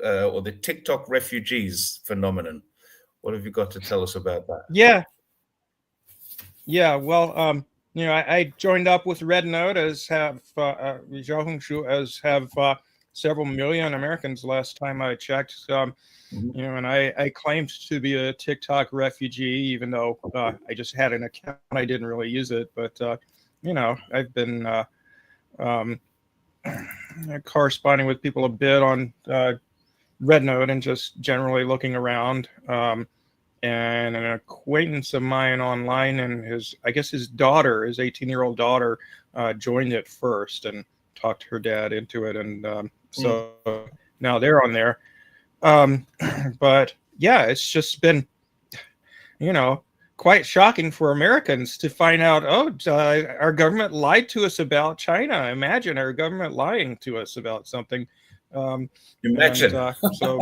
or the TikTok refugees phenomenon. What have you got to tell us about that? Yeah. Well, I joined up with Red Note, as have Xiaohongshu, as have several million Americans last time I checked. And I claimed to be a TikTok refugee, even though I just had an account. I didn't really use it, but I've been um, corresponding with people a bit on Red Note and just generally looking around. And an acquaintance of mine online, and his 18-year-old daughter, joined it first and talked her dad into it, and so now they're on there. But yeah, it's just been, quite shocking for Americans to find out, our government lied to us about China. Imagine our government lying to us about something. Imagine. So.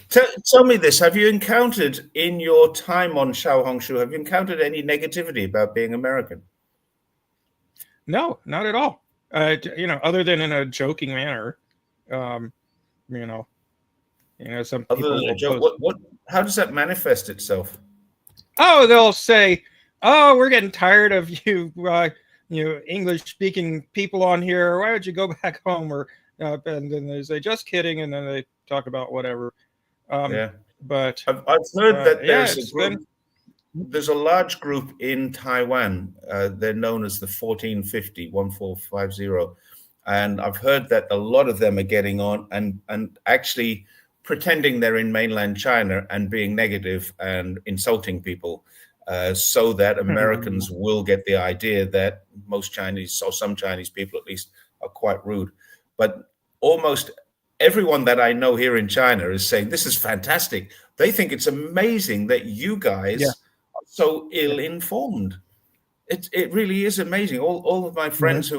Tell me this: have you encountered in your time on Xiaohongshu? Have you encountered any negativity about being American? No, not at all. Other than in a joking manner. Some people. How does that manifest itself? Oh, they'll say, "Oh, we're getting tired of you, English-speaking people on here. Why don't you go back home?" Or and then they say, "Just kidding," and then they talk about whatever. But I've heard that there's a group. There's a large group in Taiwan. They're known as the 1450, and I've heard that a lot of them are getting on and actually pretending they're in mainland China and being negative and insulting people, so that Americans will get the idea that most Chinese, or some Chinese people at least, are quite rude. But almost everyone that I know here in China is saying this is fantastic. They think it's amazing that you guys are so ill-informed. It really is amazing. All of my friends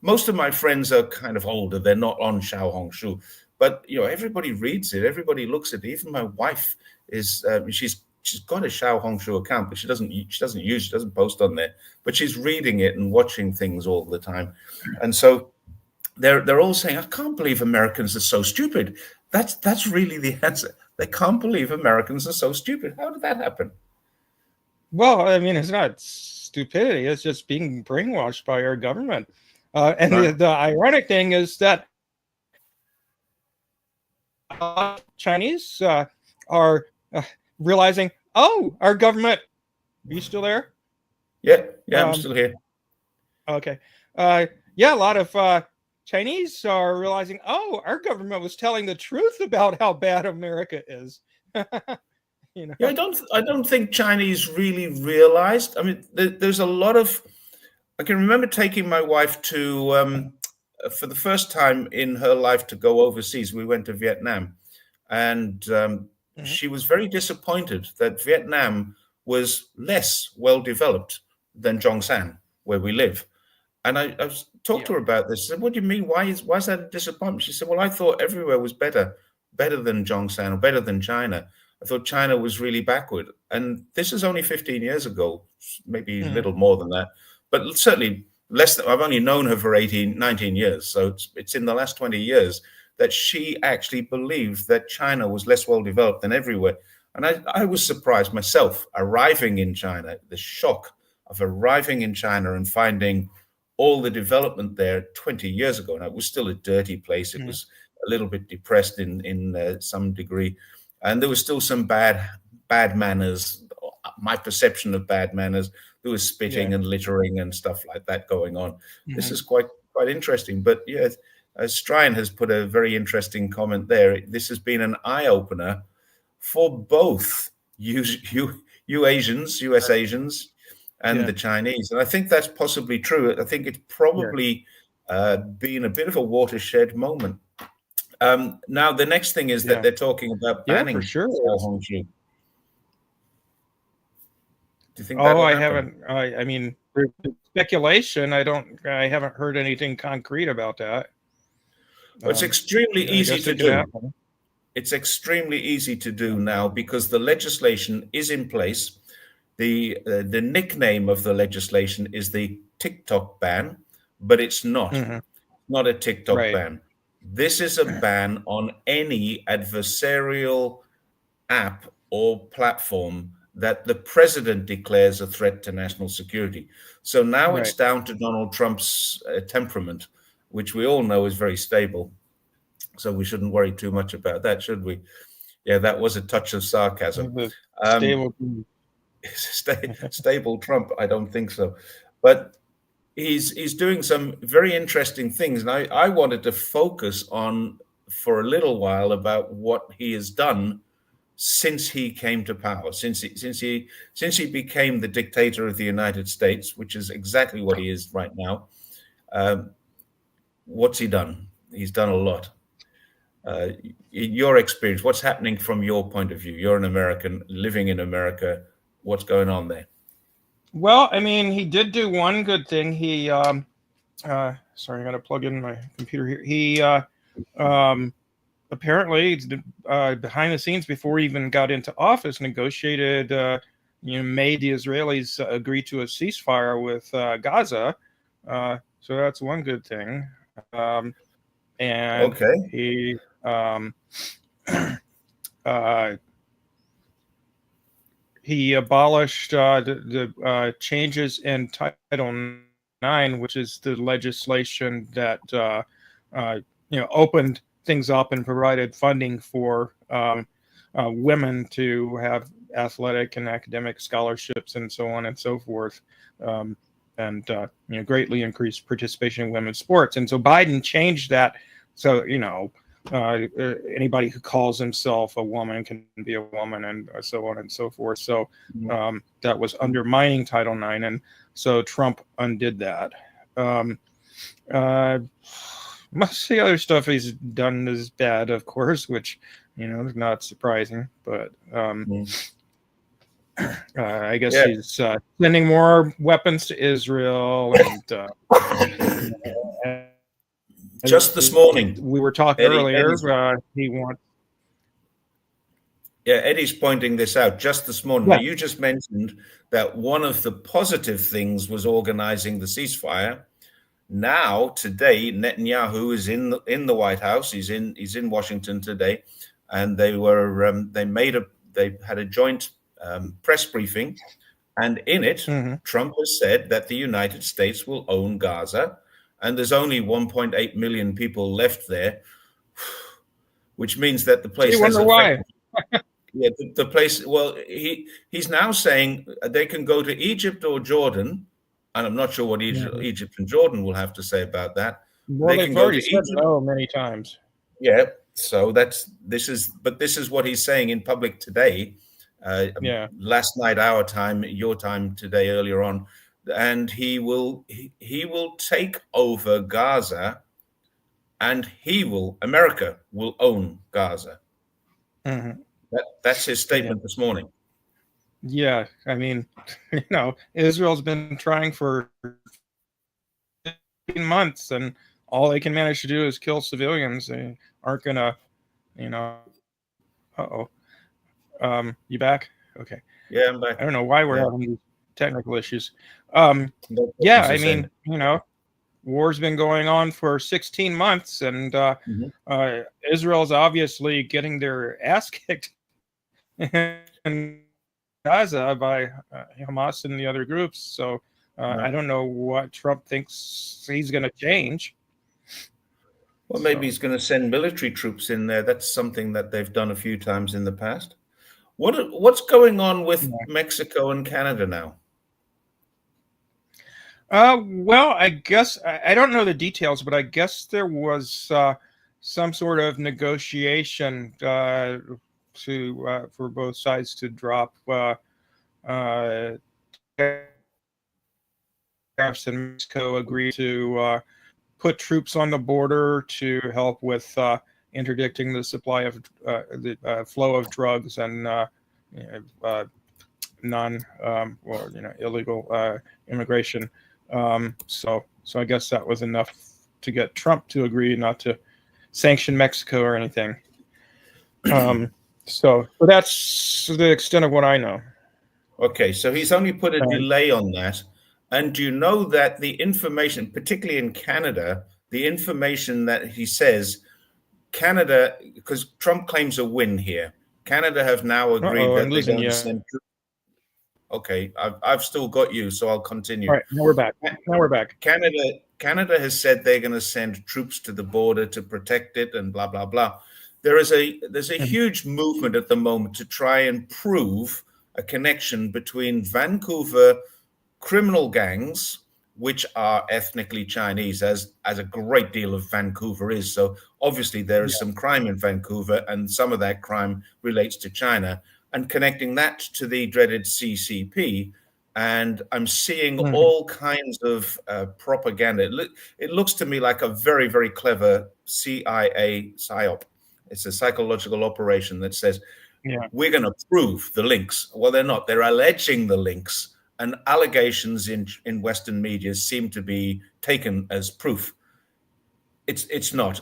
most of my friends are kind of older. They're not on Xiaohongshu, but everybody reads it. Everybody looks at it. Even my wife is. She's got a Xiaohongshu account, but she doesn't post on there. But she's reading it and watching things all the time, and so. They're all saying, "I can't believe Americans are so stupid." That's really the answer. They can't believe Americans are so stupid. How did that happen? Well, I mean, it's not stupidity. It's just being brainwashed by our government. And the ironic thing is that Chinese are realizing, our government. Are you still there? Yeah, I'm still here. Okay. A lot of Chinese are realizing, our government was telling the truth about how bad America is. Yeah, I don't think Chinese really realized. I mean, there's a lot of. I can remember taking my wife to, for the first time in her life, to go overseas. We went to Vietnam, and she was very disappointed that Vietnam was less well developed than Zhongshan, where we live. And I talked to her about this. I said, "What do you mean? Why is that a disappointment?" She said, "Well, I thought everywhere was better than Zhongshan or better than China. I thought China was really backward." And this is only 15 years ago, maybe a little more than that, but certainly less than. I've only known her for 19 years. So it's in the last 20 years that she actually believed that China was less well developed than everywhere. And I was surprised myself arriving in China, the shock of arriving in China and finding all the development there 20 years ago. Now, it was still a dirty place. It was a little bit depressed in some degree. And there was still some bad manners, my perception of bad manners. There was spitting and littering and stuff like that going on. This is quite interesting. But Strine has put a very interesting comment there. This has been an eye-opener for both you Asians, US Asians, and the Chinese. And I think that's possibly true. I think it's probably been a bit of a watershed moment. Now, the next thing is that they're talking about banning Xiaohongshu. Do you think that I haven't. I mean, speculation. I haven't heard anything concrete about that. Well, it's extremely easy to do. It's extremely easy to do now because the legislation is in place. The nickname of the legislation is the TikTok ban, but it's not a TikTok ban. This is a ban on any adversarial app or platform that the president declares a threat to national security. So now it's down to Donald Trump's temperament, which we all know is very stable. So we shouldn't worry too much about that, should we? Yeah, that was a touch of sarcasm. Stable. Stable Trump? I don't think so. But he's doing some very interesting things, and I wanted to focus on for a little while about what he has done since he came to power, since he became the dictator of the United States, which is exactly what he is right now. What's he done? He's done a lot. In your experience, what's happening from your point of view? You're an American living in America. What's going on there? Well, I mean, he did do one good thing. He, sorry, I got to plug in my computer here. He apparently, behind the scenes, before he even got into office, negotiated, made the Israelis agree to a ceasefire with Gaza. So that's one good thing. And okay. He abolished the changes in Title IX, which is the legislation that opened things up and provided funding for women to have athletic and academic scholarships and so on and so forth, and greatly increased participation in women's sports. And so Biden changed that. So anybody who calls himself a woman can be a woman, and so on and so forth. So that was undermining Title IX, and so Trump undid that. Most of the other stuff he's done is bad, of course, which is not surprising. But I guess he's sending more weapons to Israel, and just this morning, we were talking earlier. He wants. Yeah, Eddie's pointing this out just this morning. Yeah. Now, you just mentioned that one of the positive things was organizing the ceasefire. Now, today, Netanyahu is in the White House. He's in Washington today, and they had a joint press briefing, and in it, Trump has said that the United States will own Gaza. And there's only 1.8 million people left there, which means that the place. You wonder why? Yeah, the place. Well, he's now saying they can go to Egypt or Jordan, and I'm not sure what Egypt and Jordan will have to say about that. Well, they've already said no many times. Yeah, so this is what he's saying in public today. Last night, our time, your time today, earlier on. And he will take over Gaza, and America will own Gaza. That's his statement this morning. Yeah, I mean, Israel's been trying for 15 months, and all they can manage to do is kill civilians. They aren't gonna, you back? Okay. Yeah, I'm back. I don't know why we're having these technical issues. I mean, war's been going on for 16 months, and Israel's obviously getting their ass kicked in Gaza by Hamas and the other groups. So I don't know what Trump thinks he's going to change. Well, maybe he's going to send military troops in there. That's something that they've done a few times in the past. What's going on with Mexico and Canada now? Well, I guess I don't know the details, but I guess there was some sort of negotiation for both sides to drop tariffs, and Mexico agreed to put troops on the border to help with interdicting the supply of the flow of drugs and illegal immigration. So I guess that was enough to get Trump to agree not to sanction Mexico or anything. So that's the extent of what I know. Okay, so he's only put a delay on that. And do you know that the information, particularly in Canada, the information that he says Canada, because Trump claims a win here. Canada have now agreed Uh-oh, that I'm they're losing going you. to send troops. Okay, I've still got you, so I'll continue. All right, now we're back. Now we're back. Canada has said they're going to send troops to the border to protect it, and blah blah blah. There's a huge movement at the moment to try and prove a connection between Vancouver criminal gangs, which are ethnically Chinese, as a great deal of Vancouver is. So obviously there is some crime in Vancouver, and some of that crime relates to China, and connecting that to the dreaded CCP. And I'm seeing all kinds of propaganda. It looks to me like a very, very clever CIA psyop. It's a psychological operation that says, we're going to prove the links. Well, they're not. They're alleging the links, and allegations in Western media seem to be taken as proof. It's not.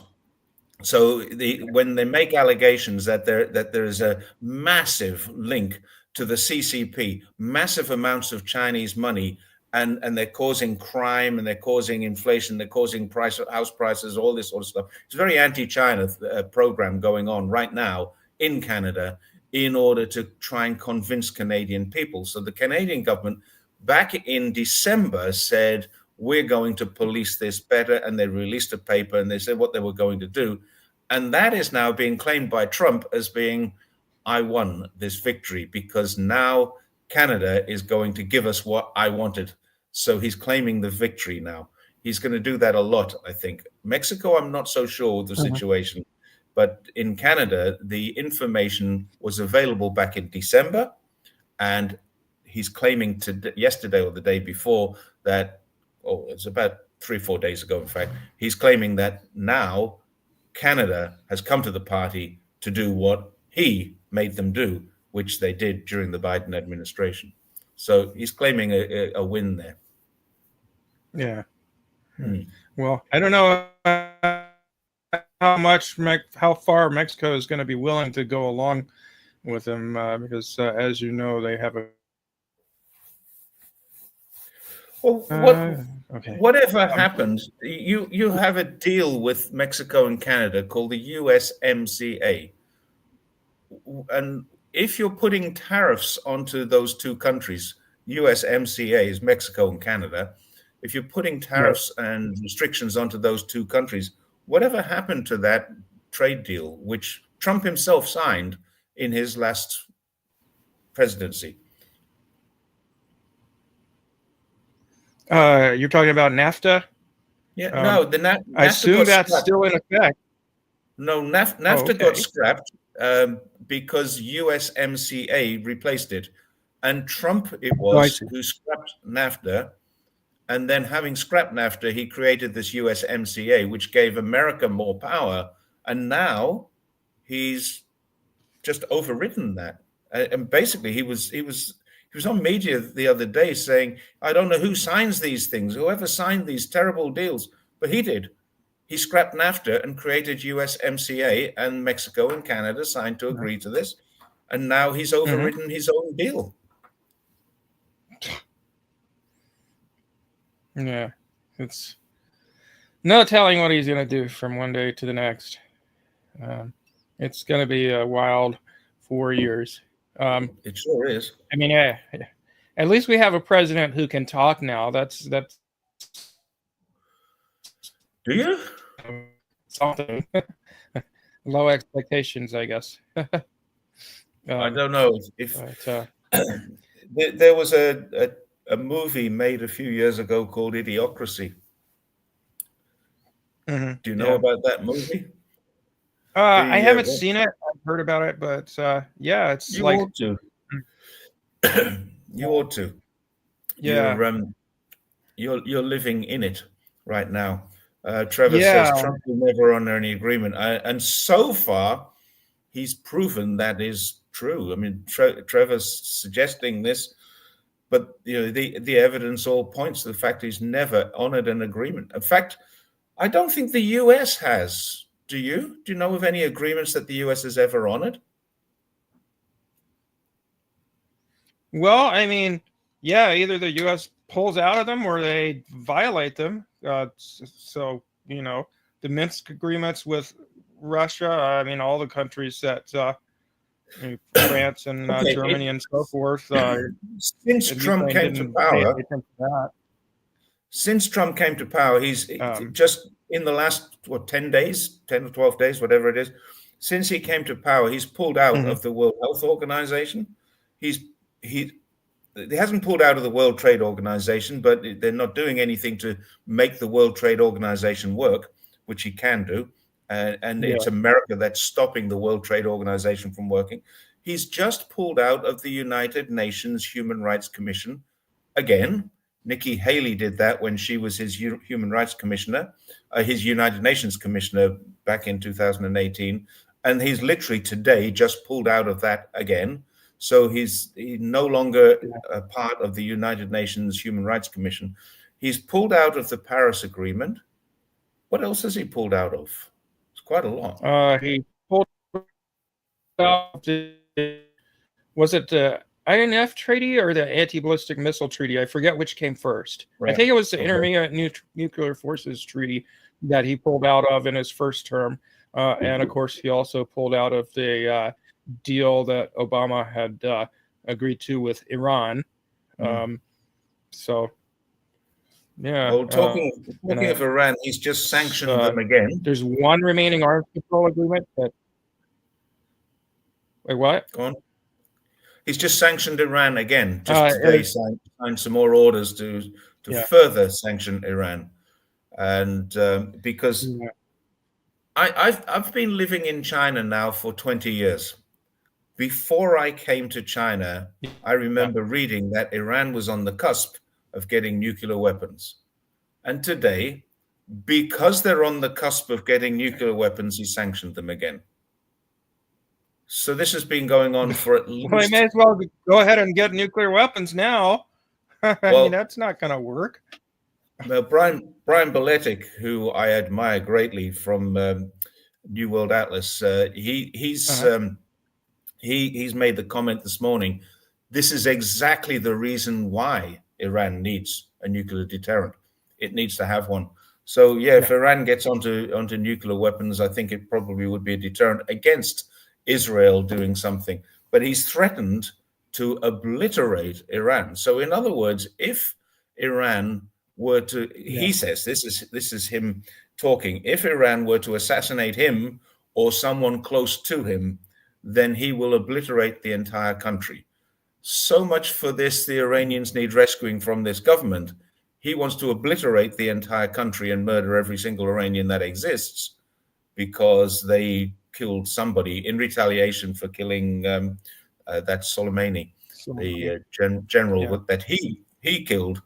So when they make allegations that there is a massive link to the CCP, massive amounts of Chinese money, and they're causing crime, and they're causing inflation, they're causing house prices, all this sort of stuff. It's a very anti-China program going on right now in Canada in order to try and convince Canadian people. So the Canadian government back in December said, we're going to police this better, and they released a paper and they said what they were going to do. And that is now being claimed by Trump as being, I won this victory because now Canada is going to give us what I wanted. So he's claiming the victory now. He's going to do that a lot, I think. Mexico, I'm not so sure of the situation. But in Canada, the information was available back in December. And he's claiming yesterday or the day before that, it's about 3 or 4 days ago, in fact, he's claiming that now Canada has come to the party to do what he made them do, which they did during the Biden administration. So he's claiming a win there. Yeah. Well, I don't know how far Mexico is going to be willing to go along with him because, as you know, they have a. Well, whatever happens, you have a deal with Mexico and Canada called the USMCA. And if you're putting tariffs onto those two countries, USMCA is Mexico and Canada, if you're putting tariffs and restrictions onto those two countries, whatever happened to that trade deal, which Trump himself signed in his last presidency? You're talking about NAFTA? Yeah, no, the NAFTA. I assume that's still in effect. No, NAFTA got scrapped because USMCA replaced it. And Trump, it was, who scrapped NAFTA. And then having scrapped NAFTA, he created this USMCA, which gave America more power. And now he's just overridden that. And basically, he was on media the other day saying, I don't know who signs these things, whoever signed these terrible deals, but he did. He scrapped NAFTA and created USMCA, and Mexico and Canada signed to agree to this. And now he's overridden his own deal. Yeah, it's no telling what he's going to do from one day to the next. It's going to be a wild 4 years. It sure is. I mean, at least we have a president who can talk now. That's. Do you? Something. Low expectations, I guess. I don't know if there was a movie made a few years ago called Idiocracy. Do you know about that movie? I haven't seen it. I've heard about it, but yeah, it's you like ought to. You ought to. Yeah, you're living in it right now. Trevor says Trump will never honor any agreement, and so far, he's proven that is true. I mean, Trevor's suggesting this, but the evidence all points to the fact he's never honored an agreement. In fact, I don't think the U.S. has. Do you? Do you know of any agreements that the U.S. has ever honored? Well, I mean, yeah, either the U.S. pulls out of them or they violate them. So, the Minsk agreements with Russia. I mean, all the countries that France and Okay, Germany and so forth. Since Trump Ukraine came to didn't pay power, attention to that. since Trump came to power, he's Um, just in the last 10 days, 10 or 12 days, whatever it is. Since he came to power, he's pulled out Mhm. of the World Health Organization. He hasn't pulled out of the World Trade Organization, but they're not doing anything to make the World Trade Organization work, which he can do. And Yeah. it's America that's stopping the World Trade Organization from working. He's just pulled out of the United Nations Human Rights Commission again. Nikki Haley did that when she was his Human Rights Commissioner, his United Nations Commissioner back in 2018. And he's literally today just pulled out of that again. So he's no longer a part of the United Nations Human Rights Commission. He's pulled out of the Paris Agreement. What else has he pulled out of? It's quite a lot. He pulled out. Was it the INF Treaty or the Anti-Ballistic Missile Treaty? I forget which came first. Right. I think it was the Intermediate Nuclear Forces Treaty that he pulled out of in his first term. And of course, he also pulled out of the deal that Obama had agreed to with Iran. So, yeah. Well, talking of Iran, he's just sanctioned them again. There's one remaining arms control agreement that. Wait, what? Go on. He's just sanctioned Iran again. Just today, signed some more orders to further sanction Iran, and because I've been living in China now for 20 years. Before I came to China, I remember reading that Iran was on the cusp of getting nuclear weapons, and today, because they're on the cusp of getting nuclear weapons, he sanctioned them again. So this has been going on for at least. Well, they may as well go ahead and get nuclear weapons now. I mean, that's not going to work. Now, Brian Beletic, who I admire greatly from New World Atlas, he's made the comment this morning. This is exactly the reason why Iran needs a nuclear deterrent. It needs to have one. So if Iran gets onto nuclear weapons, I think it probably would be a deterrent against Israel doing something, but he's threatened to obliterate Iran. So in other words, if Iran were to, he says, this is him talking, if Iran were to assassinate him or someone close to him, then he will obliterate the entire country. So much for this, the Iranians need rescuing from this government. He wants to obliterate the entire country and murder every single Iranian that exists because they killed somebody in retaliation for killing that Soleimani, the general that he killed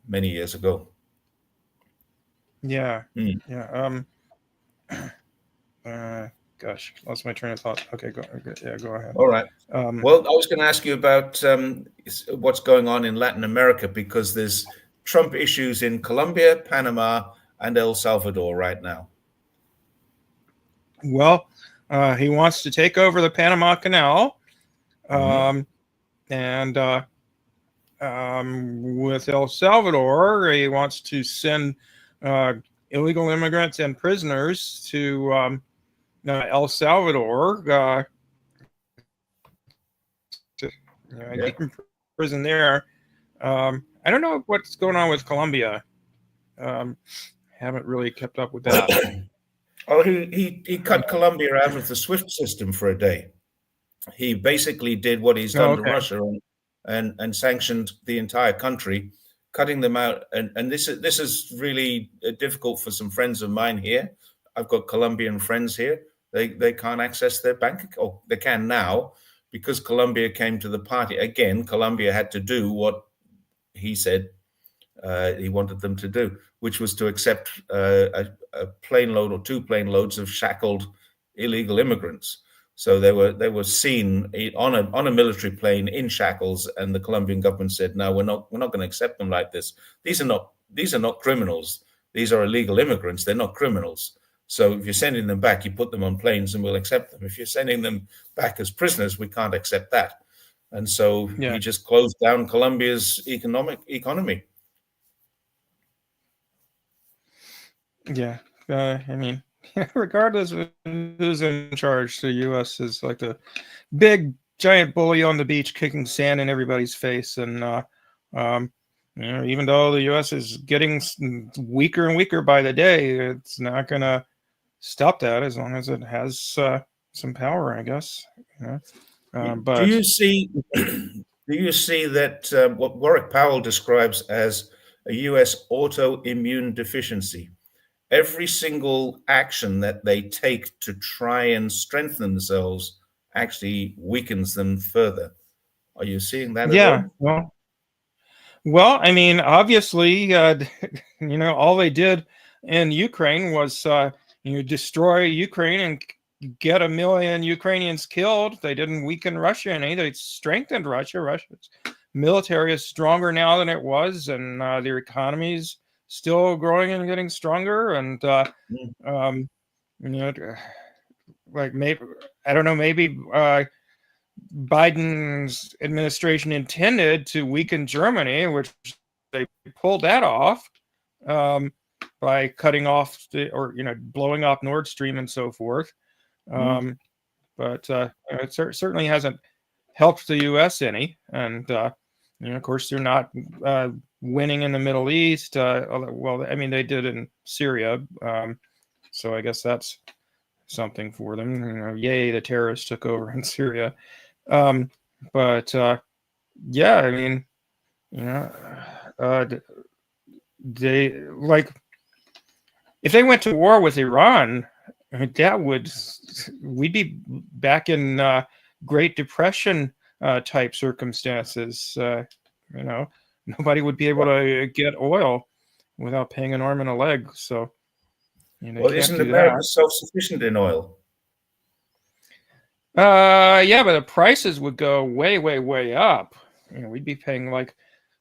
many years ago. Gosh, lost my train of thought. Okay, go ahead. All right. Well, I was going to ask you about what's going on in Latin America, because there's Trump issues in Colombia, Panama, and El Salvador right now. Well, he wants to take over the Panama Canal, and with El Salvador, he wants to send illegal immigrants and prisoners to El Salvador, keep in prison there. I don't know what's going on with Colombia. Haven't really kept up with that. Oh, he cut Colombia out of the SWIFT system for a day. He basically did what he's done to Russia and sanctioned the entire country, cutting them out. And this is really difficult for some friends of mine here. I've got Colombian friends here. They can't access their bank account. Oh, they can now because Colombia came to the party. Again, Colombia had to do what he said he wanted them to do, which was to accept a plane load or 2 plane loads of shackled illegal immigrants. So they were seen on a military plane in shackles, and the Colombian government said, "No, we're not going to accept them like this. These are not criminals. These are illegal immigrants. They're not criminals. So if you're sending them back, you put them on planes and we'll accept them. If you're sending them back as prisoners, we can't accept that." And so he just closed down Colombia's economy. Yeah, I mean, regardless of who's in charge, the U.S. is like the big giant bully on the beach, kicking sand in everybody's face, and even though the U.S. is getting weaker and weaker by the day, it's not going to stop that as long as it has some power, I guess. But do you see that what Warwick Powell describes as a U.S. autoimmune deficiency? Every single action that they take to try and strengthen themselves actually weakens them further. Are you seeing that yeah, at all? well, I mean, obviously, all they did in Ukraine was destroy Ukraine and get 1 million Ukrainians killed. They didn't weaken Russia any. They strengthened Russia. Russia's military is stronger now than it was, and their economy's still growing and getting stronger. And like maybe, I don't know, maybe Biden's administration intended to weaken Germany, which they pulled that off by cutting off blowing off Nord Stream and so forth. But it certainly hasn't helped the U.S. any. And of course, they're not winning in the Middle East. Well, I mean, they did in Syria, so I guess that's something for them. Yay, the terrorists took over in Syria. But yeah, I mean, they like if they went to war with Iran, we'd be back in Great Depression type circumstances. Nobody would be able to get oil without paying an arm and a leg. So, well, isn't America self-sufficient in oil? Yeah, but the prices would go way, way, way up. We'd be paying like,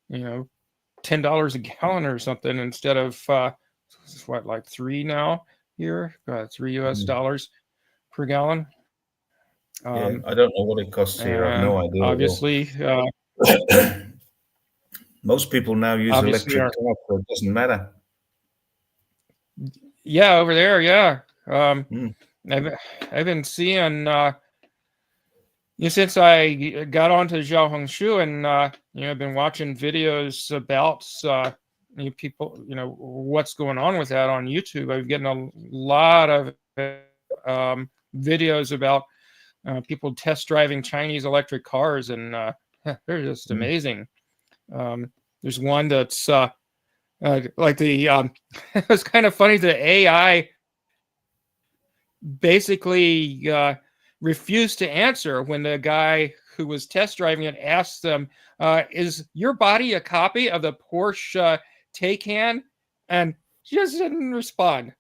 $10 a gallon or something instead of like $3 now here, $3 US dollars per gallon. Yeah, I don't know what it costs here. I have no idea. Obviously, most people now use electric cars, so it doesn't matter. Yeah, over there, yeah. I've been seeing since I got onto Xiaohongshu, and I've been watching videos about people, what's going on with that on YouTube. I've getting a lot of videos about people test driving Chinese electric cars, and they're just amazing. There's one that's like the it was kind of funny. The AI basically refused to answer when the guy who was test driving it asked them, "Is your body a copy of the Porsche Taycan?" And she just didn't respond.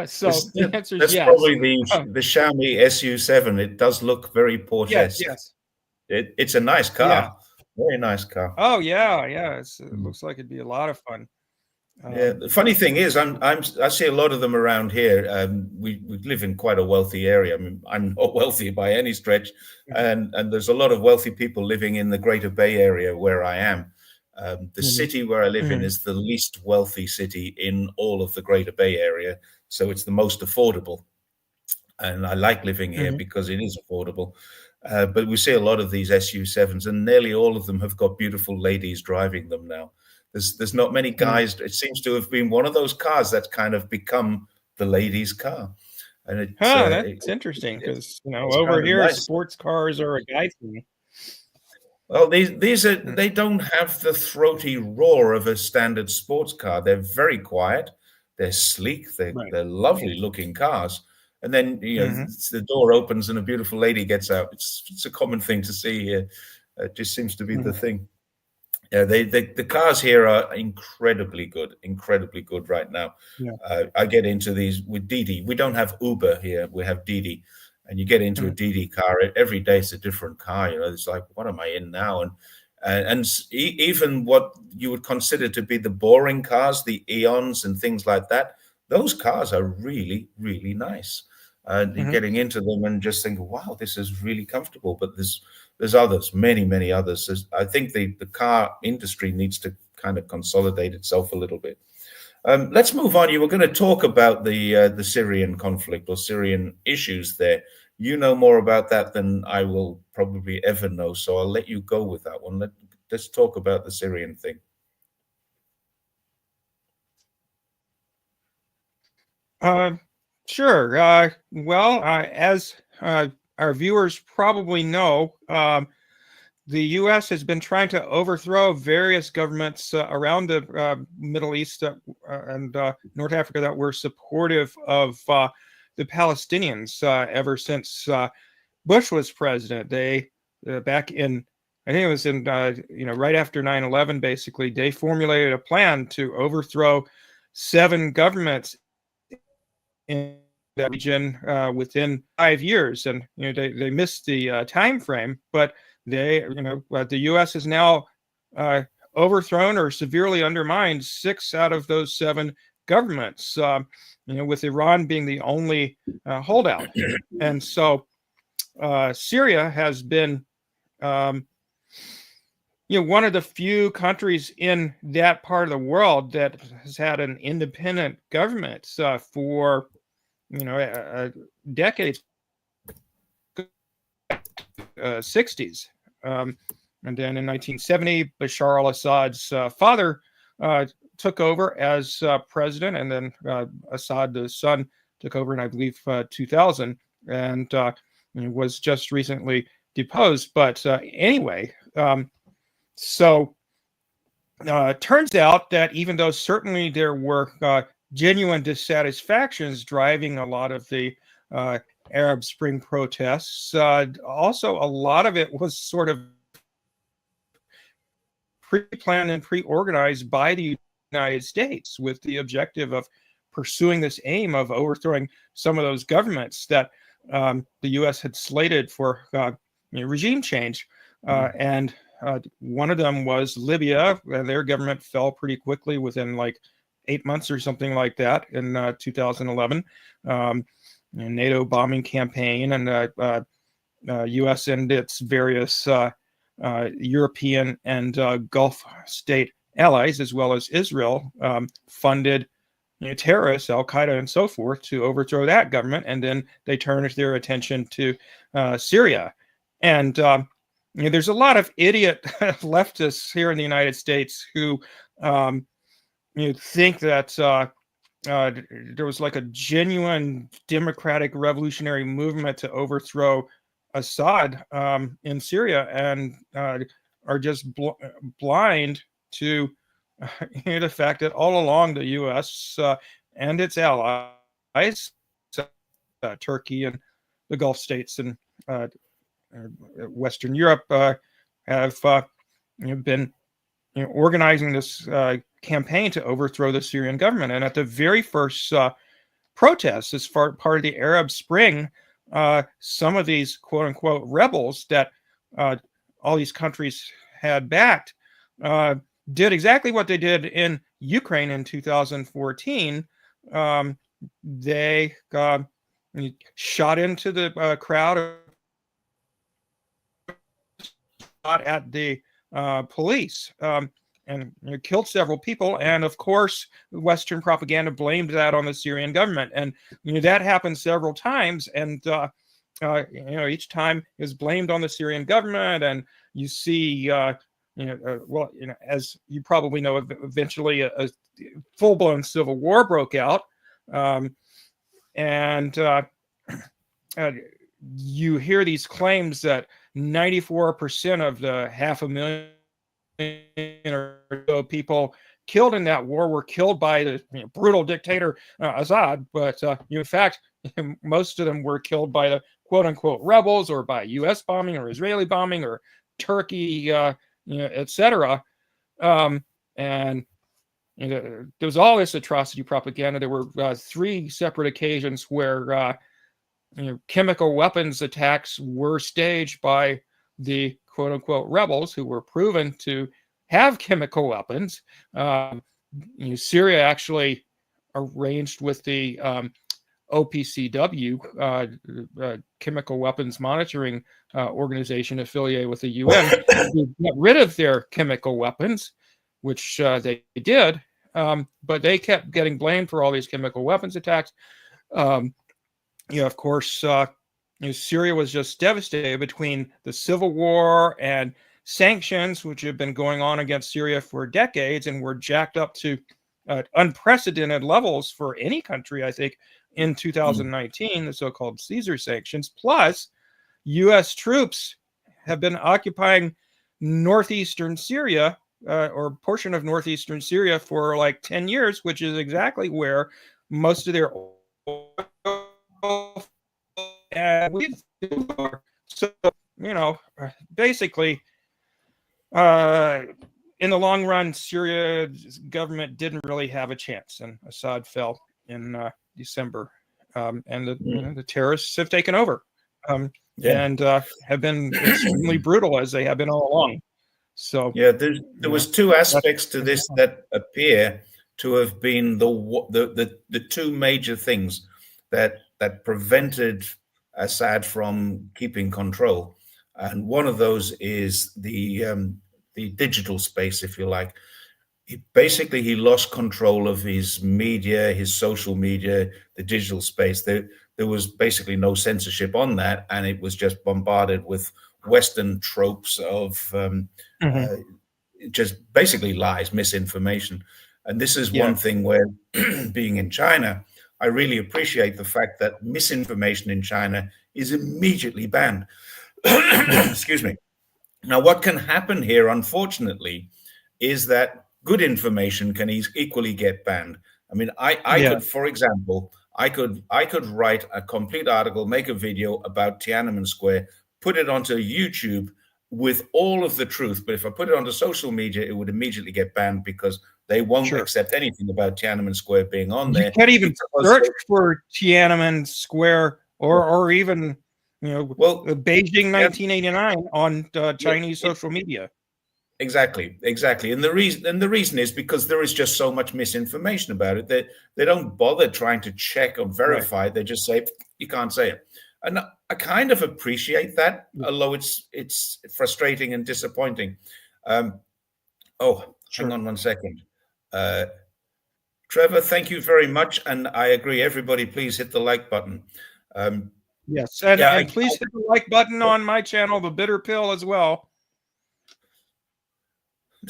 So the answer is yes. That's probably the Xiaomi SU7. It does look very Porsche-esque. Yes. It's a nice car. Yeah. Very nice car. Oh yeah. It looks like it'd be a lot of fun. Yeah, the funny thing is, I see a lot of them around here. We live in quite a wealthy area. I mean, I'm not wealthy by any stretch, and there's a lot of wealthy people living in the Greater Bay Area where I am. The city where I live in is the least wealthy city in all of the Greater Bay Area, so it's the most affordable. And I like living here because it is affordable. But we see a lot of these SU7s, and nearly all of them have got beautiful ladies driving them now. There's not many guys. It seems to have been one of those cars that's kind of become the ladies' car. And that's interesting because over here nice. Sports cars are a guy thing. Well, these are they don't have the throaty roar of a standard sports car. They're very quiet. They're sleek. They're lovely looking cars. And then the door opens and a beautiful lady gets out. It's a common thing to see here. It just seems to be the thing. Yeah, the cars here are incredibly good right now. Yeah. I get into these with Didi. We don't have Uber here. We have Didi, and you get into a Didi car every day. It's a different car. It's like, what am I in now? And even what you would consider to be the boring cars, the Eons and things like that, those cars are really, really nice. And getting into them and just think, wow, this is really comfortable. But there's others, many others. I think the car industry needs to kind of consolidate itself a little bit. Let's move on. You were going to talk about the Syrian conflict or Syrian issues there. You know more about that than I will probably ever know, so I'll let you go with that one. Let's talk about the Syrian thing. Sure. Well, as our viewers probably know, the U.S. has been trying to overthrow various governments around the Middle East and North Africa that were supportive of the Palestinians ever since Bush was president. They back in, I think it was in right after 9/11, basically, they formulated a plan to overthrow 7 governments in that region within 5 years, and they missed the time frame, but the U.S. has now overthrown or severely undermined 6 out of those 7 governments. With Iran being the only holdout, and so Syria has been one of the few countries in that part of the world that has had an independent government for decades, 60s. And then in 1970, Bashar al-Assad's father took over as president, and then Assad, the son, took over in, I believe, 2000, and was just recently deposed. But anyway, so turns out that even though certainly there were genuine dissatisfactions driving a lot of the Arab Spring protests, also a lot of it was sort of pre-planned and pre-organized by the United States with the objective of pursuing this aim of overthrowing some of those governments that the U.S. had slated for regime change. And one of them was Libya, and their government fell pretty quickly within like 8 months or something like that in 2011. NATO bombing campaign, and U.S. and its various European and Gulf state allies, as well as Israel, funded terrorists, Al-Qaeda and so forth, to overthrow that government. And then they turned their attention to Syria. And there's a lot of idiot leftists here in the United States who think that there was like a genuine democratic revolutionary movement to overthrow Assad in Syria, and are just blind to the fact that all along the U.S. And its allies, Turkey and the Gulf states and Western Europe, have been organizing this campaign to overthrow the Syrian government. And at the very first protests, as part of the Arab Spring, some of these quote unquote rebels that all these countries had backed did exactly what they did in Ukraine in 2014. They shot into the crowd, shot at the police, and killed several people. And of course, Western propaganda blamed that on the Syrian government. And that happened several times. And each time is blamed on the Syrian government. And you see, as you probably know, eventually a full-blown civil war broke out. And you hear these claims that 94% of the 500,000 or so people killed in that war were killed by the brutal dictator Assad, but in fact, most of them were killed by the quote-unquote rebels, or by U.S. bombing or Israeli bombing or Turkey, etc. And there was all this atrocity propaganda. There were 3 separate occasions where chemical weapons attacks were staged by the quote-unquote rebels, who were proven to have chemical weapons. Syria actually arranged with the OPCW, Chemical Weapons Monitoring Organization affiliated with the UN, to get rid of their chemical weapons, which they did. but they kept getting blamed for all these chemical weapons attacks. Of course, Syria was just devastated between the civil war and sanctions, which have been going on against Syria for decades and were jacked up to unprecedented levels for any country, I think, in 2019, the so-called Caesar sanctions. Plus, U.S. troops have been occupying northeastern Syria, or a portion of northeastern Syria, for like 10 years, which is exactly where most of their oil are. So, basically, in the long run, Syria's government didn't really have a chance, and Assad fell in December, and the terrorists have taken over, and have been extremely brutal, as they have been all along. So there was two aspects to this that appear to have been the two major things that prevented Assad from keeping control, and one of those is the digital space, if you like. He lost control of his media, his social media, the digital space. There was basically no censorship on that, and it was just bombarded with Western tropes of just basically lies, misinformation. And this is one thing where, being in China, I really appreciate the fact that misinformation in China is immediately banned. Excuse me. Now, what can happen here, unfortunately, is that good information can equally get banned. I mean, I could, for example, I could write a complete article, make a video about Tiananmen Square, put it onto YouTube with all of the truth. But if I put it onto social media, it would immediately get banned because they won't accept anything about Tiananmen Square being on there. You can't even search for Tiananmen Square or even Beijing 1989 on Chinese social media. Exactly. And the reason is because there is just so much misinformation about it that they don't bother trying to check or verify. Right. They just say you can't say it, and I kind of appreciate that, although it's frustrating and disappointing. Hang on one second. Trevor, thank you very much, and I agree. Everybody, please hit the like button. Yes, and please hit the like button on my channel, The Bitter Pill, as well.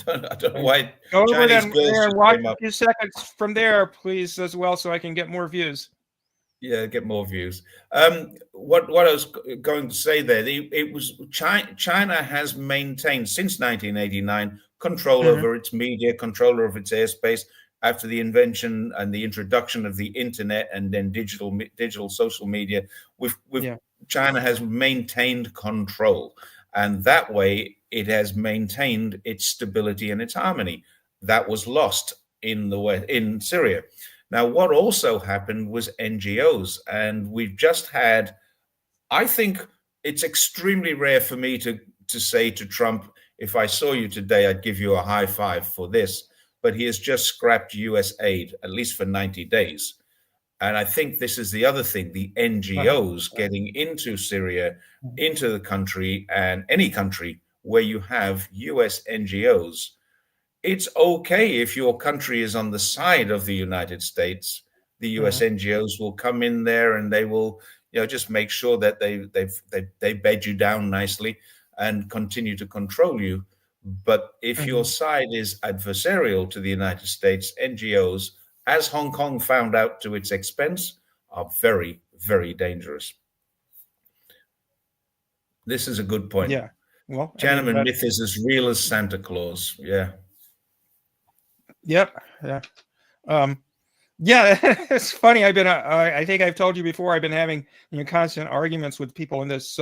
I don't know why. Go over there and watch a few seconds from there, please, as well, so I can get more views. Yeah, get more views. What I was going to say there, it was China has maintained since 1989 control over its media, control over its airspace. After the invention and the introduction of the internet and then digital social media, China has maintained control, and that way it has maintained its stability and its harmony. That was lost in Syria. Now, what also happened was NGOs, and we've just had, I think it's extremely rare for me to say to Trump, if I saw you today, I'd give you a high five for this, but he has just scrapped US aid, at least for 90 days. And I think this is the other thing, the NGOs getting into Syria, into the country, and any country where you have US NGOs. It's okay if your country is on the side of the United States. The US NGOs will come in there and they will, just make sure that they bed you down nicely and continue to control you. But if your side is adversarial to the United States, NGOs, as Hong Kong found out to its expense, are very, very dangerous. This is a good point. Yeah. Well, Tiananmen myth is as real as Santa Claus. Yeah. Yep. Yeah. It's funny. I think I've told you before, I've been having constant arguments with people in this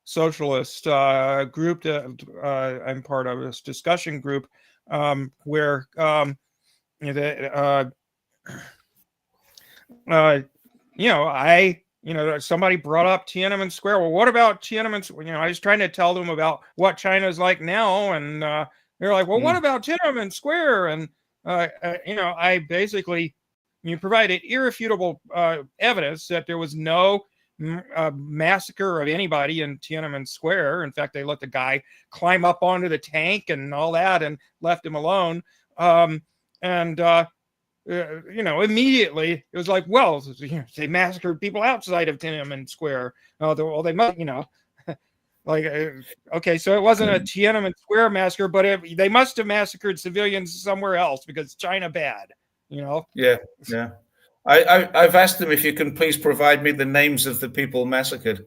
socialist group that I'm part of, this discussion group, where somebody brought up Tiananmen Square. Well, what about Tiananmen? I was trying to tell them about what China's like now, and they're like, well, what about Tiananmen Square? And I basically provided irrefutable evidence that there was no massacre of anybody in Tiananmen Square. In fact, they let the guy climb up onto the tank and all that and left him alone. And immediately it was like, well, they massacred people outside of Tiananmen Square. Well, they must, okay, so it wasn't a Tiananmen Square massacre, but they must have massacred civilians somewhere else because China bad, Yeah. I've asked them if you can please provide me the names of the people massacred.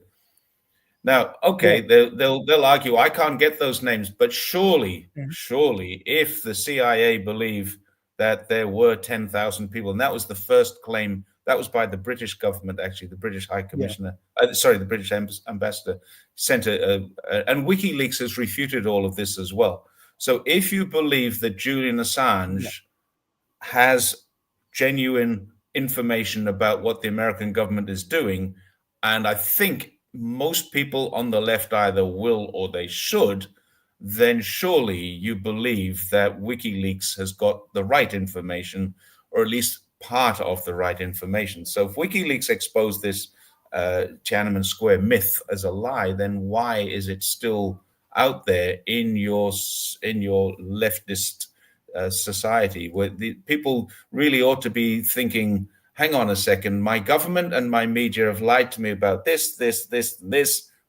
Now, okay, they'll argue I can't get those names, but surely, if the CIA believe that there were 10,000 people, and that was the first claim, that was by the British government, actually, the British High Commissioner, the British ambassador sent and WikiLeaks has refuted all of this as well. So if you believe that Julian Assange has genuine information about what the American government is doing, and I think most people on the left either will or they should, then surely you believe that WikiLeaks has got the right information, or at least part of the right information. So if WikiLeaks exposed this Tiananmen Square myth as a lie, then why is it still out there in your leftist society, where the people really ought to be thinking, hang on a second, my government and my media have lied to me about this.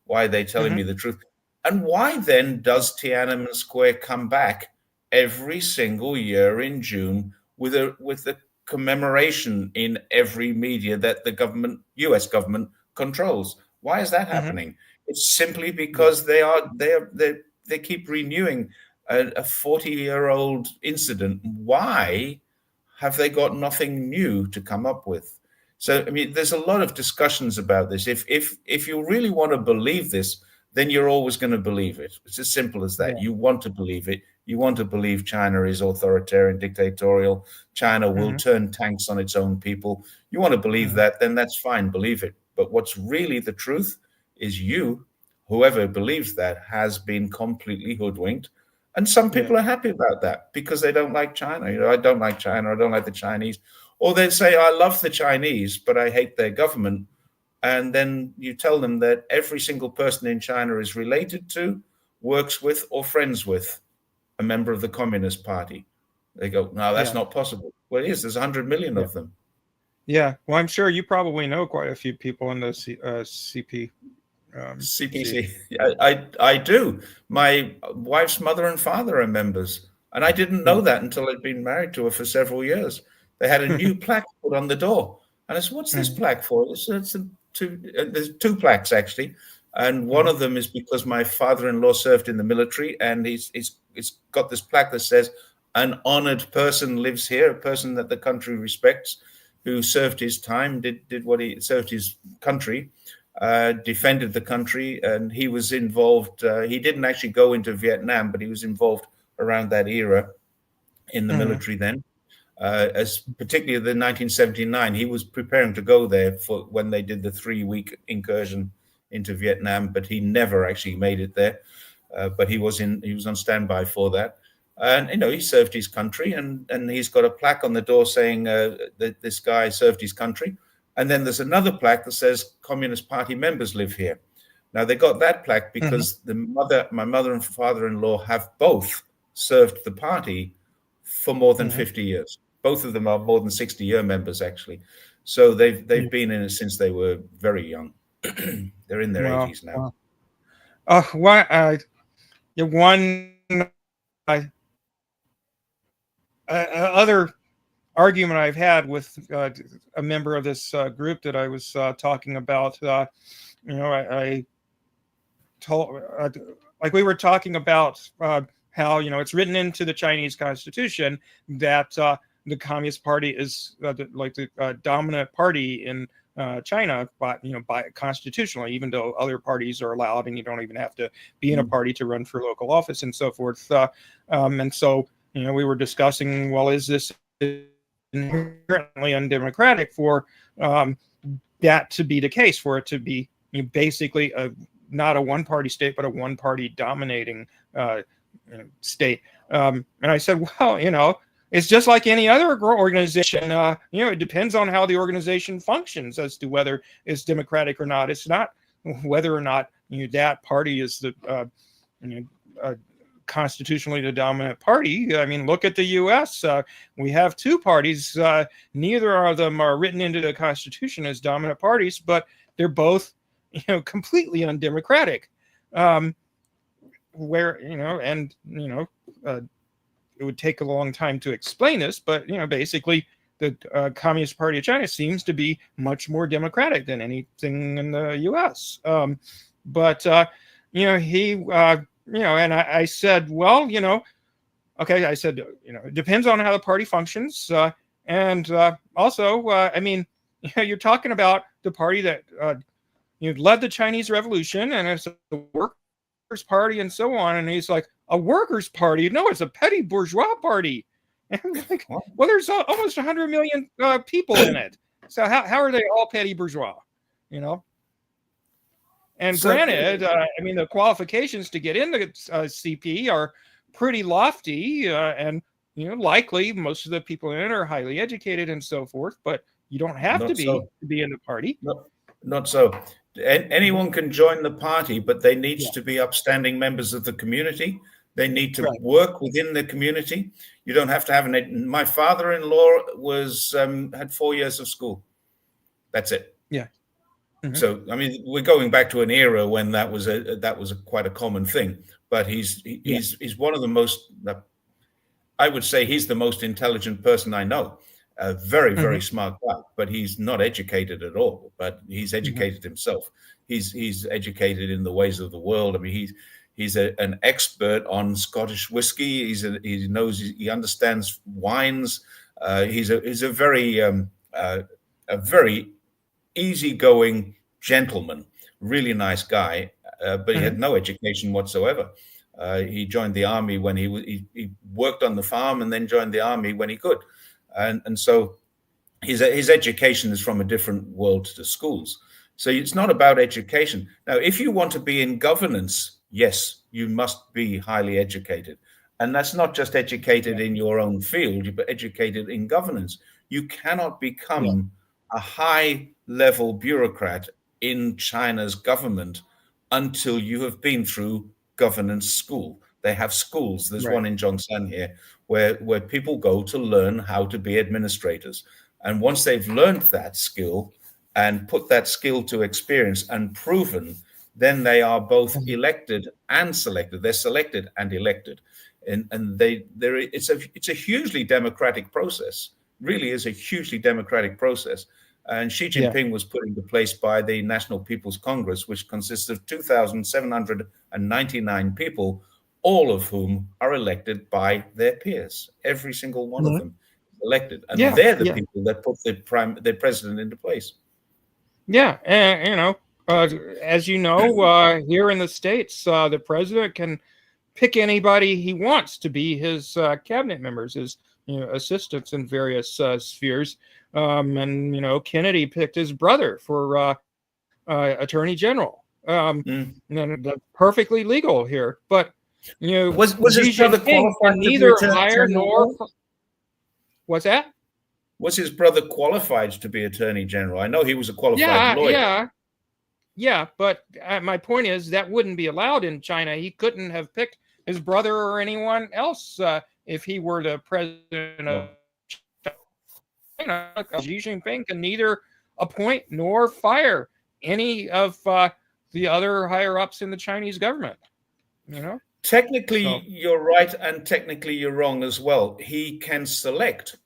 Why are they telling me the truth? And why then does Tiananmen Square come back every single year in June with a commemoration in every media that the government, US government, controls? Why is that happening? It's simply because they keep renewing a 40-year-old incident. Why have they got nothing new to come up with? So, I mean, there's a lot of discussions about this. If you really want to believe this, then you're always going to believe it. It's as simple as that. You want to believe it. You want to believe China is authoritarian, dictatorial. China will turn tanks on its own people. You want to believe that, then that's fine. Believe it. But what's really the truth is whoever believes that, has been completely hoodwinked. And some people are happy about that because they don't like China. I don't like China. I don't like the Chinese. Or they say, I love the Chinese, but I hate their government. And then you tell them that every single person in China is related to, works with, or friends with a member of the Communist Party. They go, no, that's not possible. Well, it is. There's 100 million of them. Yeah. Well, I'm sure you probably know quite a few people in the CPC. I do. My wife's mother and father are members, and I didn't know that until I'd been married to her for several years. They had a new plaque put on the door, and I said, "What's this plaque for?" There's two plaques actually, and one of them is because my father-in-law served in the military, and he's got this plaque that says, "An honored person lives here, a person that the country respects, who served his time, did what he served his country." Defended the country, and he was involved. He didn't actually go into Vietnam, but he was involved around that era in the military then. As particularly the 1979, he was preparing to go there for when they did the 3-week incursion into Vietnam, but he never actually made it there. But he was on standby for that. And he served his country, and he's got a plaque on the door saying that this guy served his country. And then there's another plaque that says Communist Party members live here. Now, they got that plaque because my mother and father-in-law have both served the party for more than 50 years. Both of them are more than 60-year members, actually. So they've been in it since they were very young. They're in their 80s now. Other argument I've had with a member of this group that I was talking about, I told, like we were talking about how, it's written into the Chinese constitution that the Communist Party is the dominant party in China, but by constitutionally, even though other parties are allowed, and you don't even have to be in a party to run for local office and so forth. And so, we were discussing, well, is this inherently undemocratic for that to be the case, for it to be basically not a one-party state, but a one-party dominating state. And I said, well, it's just like any other organization. It depends on how the organization functions as to whether it's democratic or not. It's not whether or not that party is the constitutionally the dominant party. I mean, look at the U.S. We have two parties. Neither of them are written into the Constitution as dominant parties, but they're both, completely undemocratic. It would take a long time to explain this, but basically the Communist Party of China seems to be much more democratic than anything in the U.S. And I said, well, okay, I said, it depends on how the party functions. Also, you're talking about the party that led the Chinese Revolution, and it's a workers' party and so on. And he's like, a workers' party? No, it's a petty bourgeois party. And I'm like, well, there's almost 100 million people in it. So how are they all petty bourgeois? And granted, the qualifications to get into CP are pretty lofty, and likely most of the people in it are highly educated and so forth. But you don't have to be in the party. Not so. Anyone can join the party, but they need to be upstanding members of the community. They need to work within the community. You don't have to have my father-in-law had 4 years of school. That's it. Yeah. Mm-hmm. So, we're going back to an era when that was quite a common thing. But he's one of the most, I would say he's the most intelligent person I know. A very, very smart guy, but he's not educated at all. But he's educated himself. He's educated in the ways of the world. He's an expert on Scottish whiskey. He understands wines. He's a very easygoing gentleman, really nice guy, but he had no education whatsoever. He joined the army when he worked on the farm, and then joined the army when he could, and so his education is from a different world to schools. So it's not about education. Now, if you want to be in governance, yes, you must be highly educated, and that's not just educated in your own field, but educated in governance. You cannot become a high-level bureaucrat in China's government until you have been through governance school. They have schools. There's one in Zhongshan here where people go to learn how to be administrators. And once they've learned that skill and put that skill to experience and proven, then they are both elected and selected. They're selected and elected. And it's a hugely democratic process. Really is a hugely democratic process. And Xi Jinping was put into place by the National People's Congress, which consists of 2,799 people, all of whom are elected by their peers. Every single one of them elected. And they're the people that put the president into place. Yeah. And, as you know, here in the States, the president can pick anybody he wants to be his cabinet members, his assistants in various spheres. And Kennedy picked his brother for attorney general. And that's perfectly legal here. But was his brother qualified neither hire nor? What's that? Was his brother qualified to be attorney general? I know he was a qualified lawyer. Yeah. But my point is that wouldn't be allowed in China. He couldn't have picked his brother or anyone else if he were the president of China. Xi Jinping can neither appoint nor fire any of the other higher ups in the Chinese government. Technically, you're right, and technically you're wrong as well. He can select,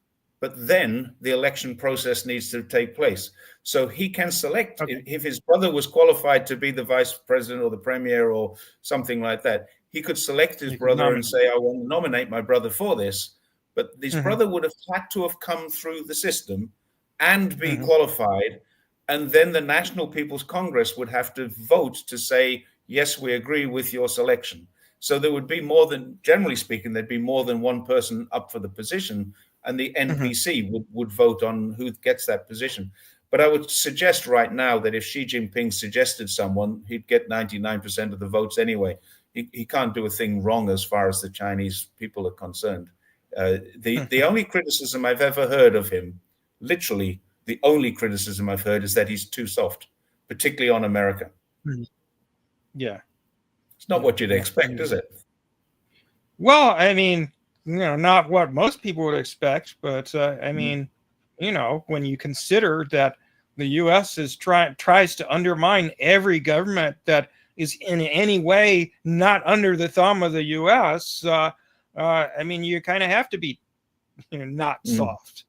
but then the election process needs to take place. So he can select. If his brother was qualified to be the vice president or the premier or something like that, he could select his brother and say, I want to nominate my brother for this. But his brother would have had to have come through the system and be qualified. And then the National People's Congress would have to vote to say, yes, we agree with your selection. So there would be more than, generally speaking, there'd be more than one person up for the position, and the NPC would vote on who gets that position. But I would suggest right now that if Xi Jinping suggested someone, he'd get 99% of the votes anyway. He can't do a thing wrong as far as the Chinese people are concerned. The only criticism I've ever heard of him, literally the only criticism I've heard, is that he's too soft, particularly on America. Yeah. It's not what you'd expect, is it? Well, I mean, not what most people would expect, but I mean, when you consider that the U.S. tries to undermine every government that is in any way not under the thumb of the U.S., I mean, you kind of have to be, not soft.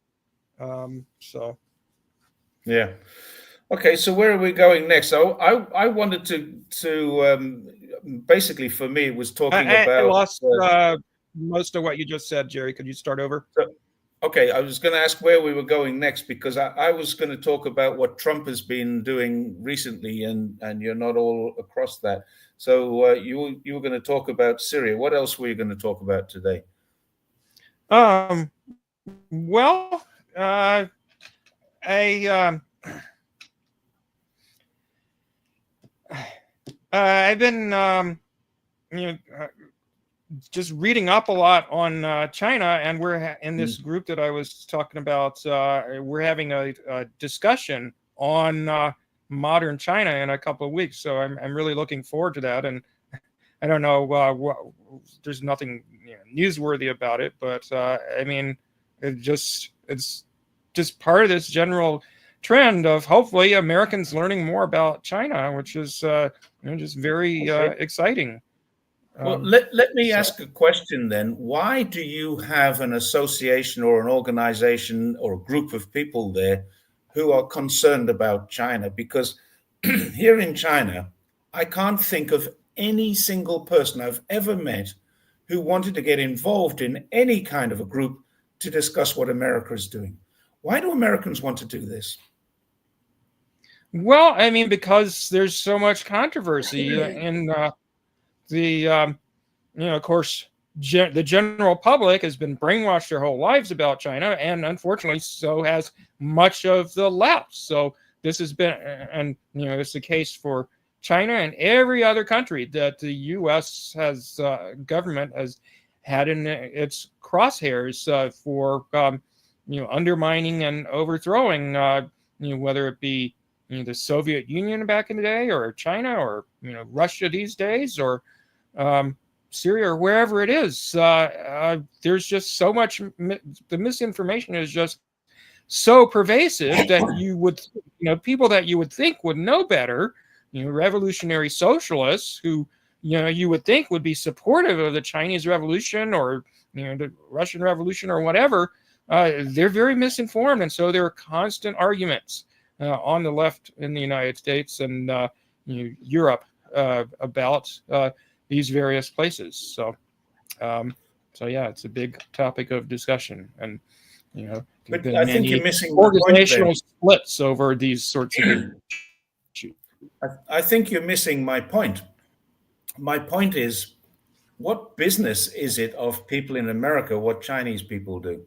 So. Yeah. Okay, so where are we going next? So I wanted to basically, for me, it was talking I about. lost most of what you just said, Jerry. Could you start over? Okay, I was going to ask where we were going next, because I was going to talk about what Trump has been doing recently, and you're not all across that. So you were going to talk about Syria. What else were you going to talk about today? Well, I've been just reading up a lot on China, and we're in this group that I was talking about. We're having a discussion on modern China in a couple of weeks, so I'm really looking forward to that. And I don't know, there's nothing newsworthy about it, but I mean, it's just part of this general trend of hopefully Americans learning more about China, which is just very exciting. Well, let me ask a question then. Why do you have an association or an organization or a group of people there who are concerned about China? Because here in China, I can't think of any single person I've ever met who wanted to get involved in any kind of a group to discuss what America is doing. Why do Americans want to do this? Well, I mean, because there's so much controversy in of course, the general public has been brainwashed their whole lives about China, and unfortunately, so has much of the left. So this has been, and it's the case for China and every other country that the U.S. has government has had in its crosshairs for undermining and overthrowing, whether it be the Soviet Union back in the day, or China, or Russia these days, or Syria, or wherever it is. There's just so much. The misinformation is just so pervasive that you would, people that you would think would know better, revolutionary socialists who, you would think would be supportive of the Chinese Revolution or the Russian Revolution or whatever. They're very misinformed, and so there are constant arguments on the left in the United States and Europe about these various places. So yeah, it's a big topic of discussion, and but I think you're missing organizational splits over these sorts of issues. I think you're missing my point. My point is, what business is it of people in America what Chinese people do?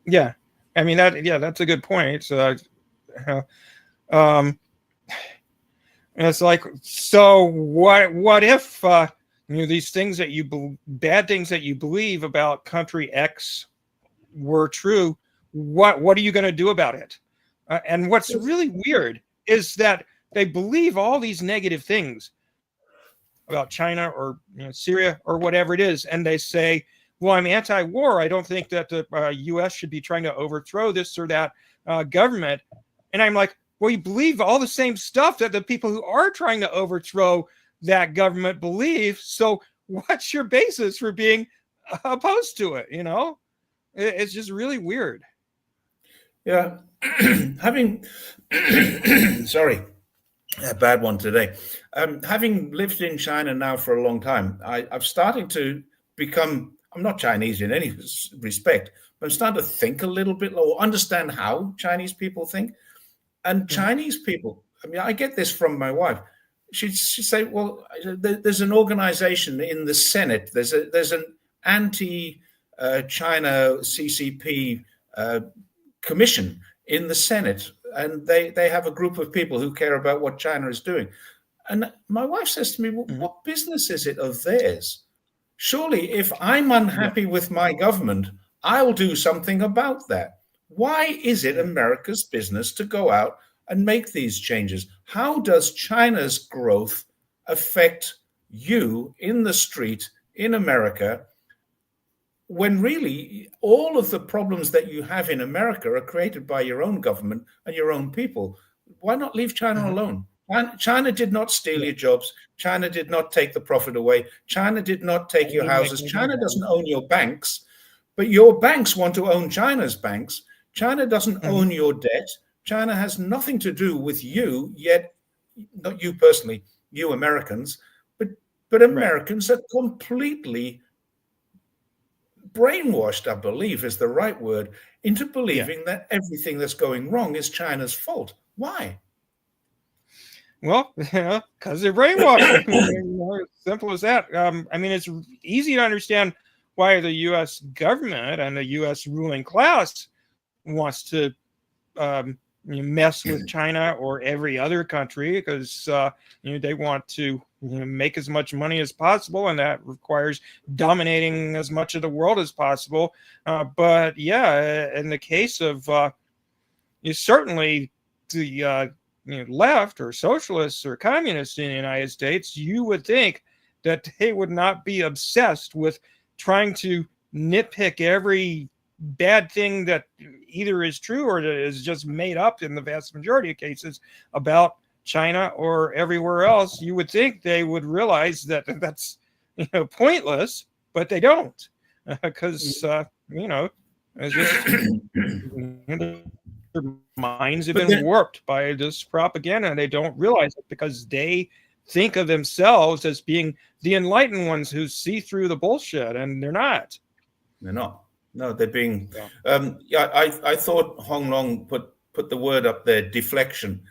Yeah, I mean that's a good point. And it's like, so what if these things that bad things that you believe about country X were true? What are you going to do about it? And what's really weird is that they believe all these negative things about China or Syria or whatever it is, and they say, well, I'm anti-war. I don't think that the U.S. should be trying to overthrow this or that government. And I'm like, well, you believe all the same stuff that the people who are trying to overthrow that government believe. So what's your basis for being opposed to it? It's just really weird. Yeah. Having, sorry, a bad one today. Having lived in China now for a long time, I've started to become, I'm not Chinese in any respect, but I'm starting to think a little bit or understand how Chinese people think. And Chinese people, I mean, I get this from my wife. She'd say, well, there's an organization in the Senate. There's an anti-China CCP commission in the Senate, and they have a group of people who care about what China is doing. And my wife says to me, well, what business is it of theirs? Surely, if I'm unhappy with my government, I'll do something about that. Why is it America's business to go out and make these changes? How does China's growth affect you in the street in America, when really all of the problems that you have in America are created by your own government and your own people. Why not leave China alone? China did not steal your jobs. China did not take the profit away. China did not take your houses. China doesn't own your banks, but your banks want to own China's banks. China doesn't own your debt. China has nothing to do with you, yet not you personally, you Americans, but Americans are completely brainwashed, I believe is the right word, into believing that everything that's going wrong is China's fault. Why? Well, because they're brainwashed. Simple as that. I mean, it's easy to understand why the U.S. government and the U.S. ruling class wants to mess with China or every other country, because they want to make as much money as possible, and that requires dominating as much of the world as possible. But yeah, in the case of certainly the left or socialists or communists in the United States, you would think that they would not be obsessed with trying to nitpick every bad thing that either is true or is just made up in the vast majority of cases about China or everywhere else. You would think they would realize that that's pointless, but they don't, because it's just their minds have been warped by this propaganda, and they don't realize it because they think of themselves as being the enlightened ones who see through the bullshit, and they're not. They're not. No, they're being. I thought Hong Long put the word up there, deflection.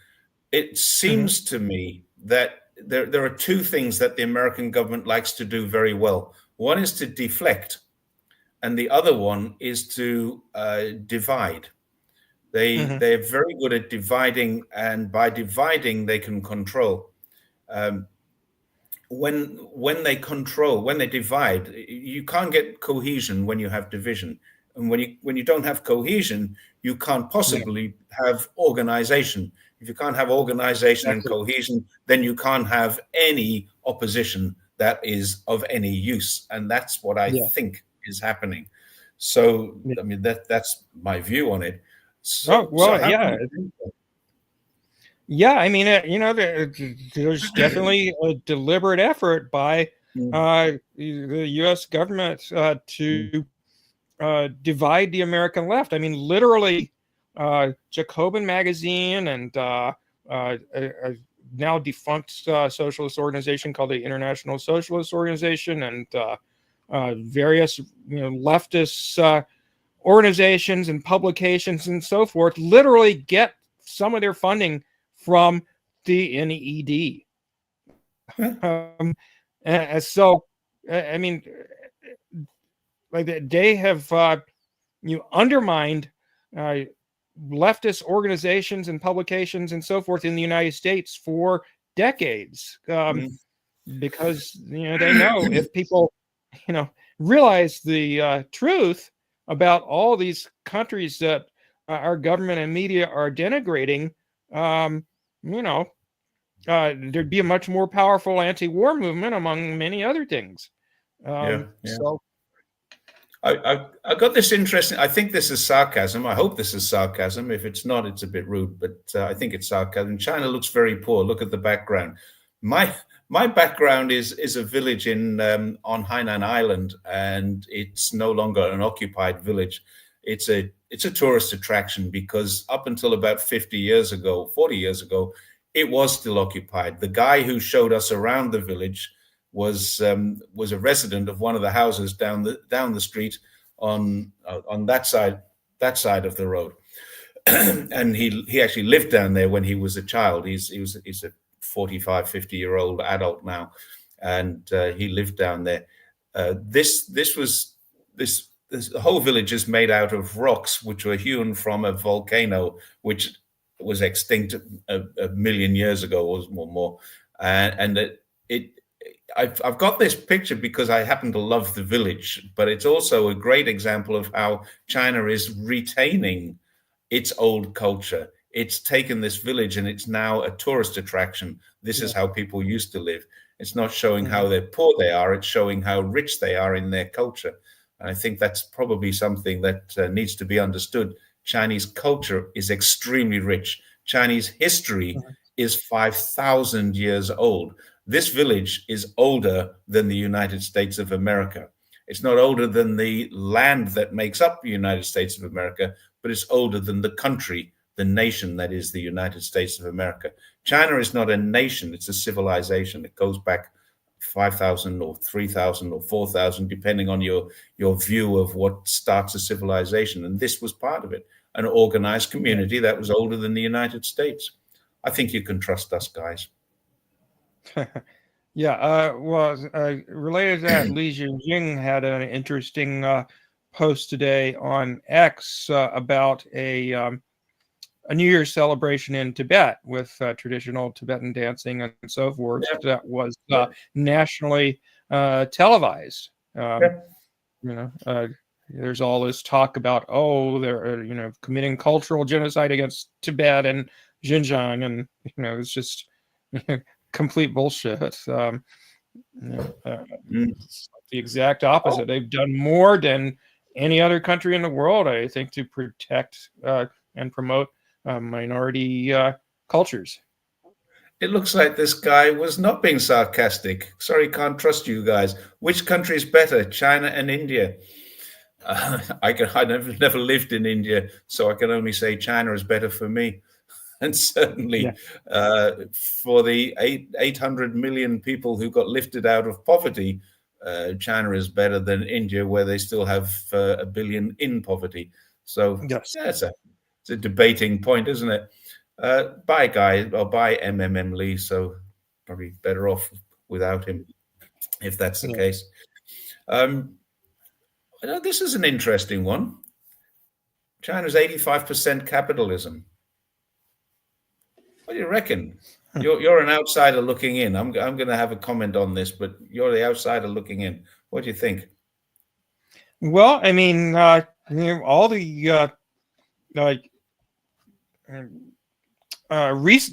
It seems to me that there are two things that the American government likes to do very well. One is to deflect, and the other one is to divide. They're very good at dividing, and by dividing, they can control. When they divide, you can't get cohesion when you have division, and when you don't have cohesion, you can't possibly have organization. If you can't have organization and cohesion, then you can't have any opposition that is of any use, and that's what I think is happening. So, I mean, that's my view on it. So, yeah, I mean, there's definitely a deliberate effort by the U.S. government to divide the American left. I mean, literally, Jacobin magazine and a now defunct socialist organization called the International Socialist Organization, and various leftist organizations and publications and so forth literally get some of their funding from the NED. So, I mean, like they have undermined leftist organizations and publications and so forth in the United States for decades, because they know if people realize the truth about all these countries that our government and media are denigrating, there'd be a much more powerful anti-war movement, among many other things. So I got this interesting. I think this is sarcasm. I hope this is sarcasm. If it's not, it's a bit rude, but I think it's sarcasm. China looks very poor. Look at the background. My background is a village on Hainan Island, and it's no longer an occupied village. It's a tourist attraction because up until about 40 years ago, it was still occupied. The guy who showed us around the village was a resident of one of the houses down the street on that side of the road, and he actually lived down there when he was a child. He's a 45, 50-year-old adult now, and he lived down there. The whole village is made out of rocks which were hewn from a volcano which was extinct a million years ago or more, I've got this picture because I happen to love the village, but it's also a great example of how China is retaining its old culture. It's taken this village and it's now a tourist attraction. This is how people used to live. It's not showing how poor they are. It's showing how rich they are in their culture. And I think that's probably something that needs to be understood. Chinese culture is extremely rich. Chinese history is 5,000 years old. This village is older than the United States of America. It's not older than the land that makes up the United States of America, but it's older than the country, the nation that is the United States of America. China is not a nation, it's a civilization. It goes back 5,000 or 3,000 or 4,000, depending on your view of what starts a civilization. And this was part of it, an organized community that was older than the United States. I think you can trust us, guys. Related to that, Li Jinping had an interesting post today on X about a New Year's celebration in Tibet with traditional Tibetan dancing and so forth that was nationally televised. There's all this talk about, they're committing cultural genocide against Tibet and Xinjiang, and it's just complete bullshit. It's the exact opposite. They've done more than any other country in the world, I think, to protect and promote minority cultures. It looks like this guy was not being sarcastic. Sorry, can't trust you guys. Which country is better, China and India? I never lived in India, so I can only say China is better for me. And certainly for the 800 million people who got lifted out of poverty, China is better than India, where they still have 1 billion in poverty. So it's a debating point, isn't it? Bye, guys, or bye, MMM Lee. So probably better off without him, if that's the case. This is an interesting one. China's 85% capitalism. What do you reckon? You're an outsider looking in. I'm going to have a comment on this, but you're the outsider looking in. What do you think? Well, I mean, all the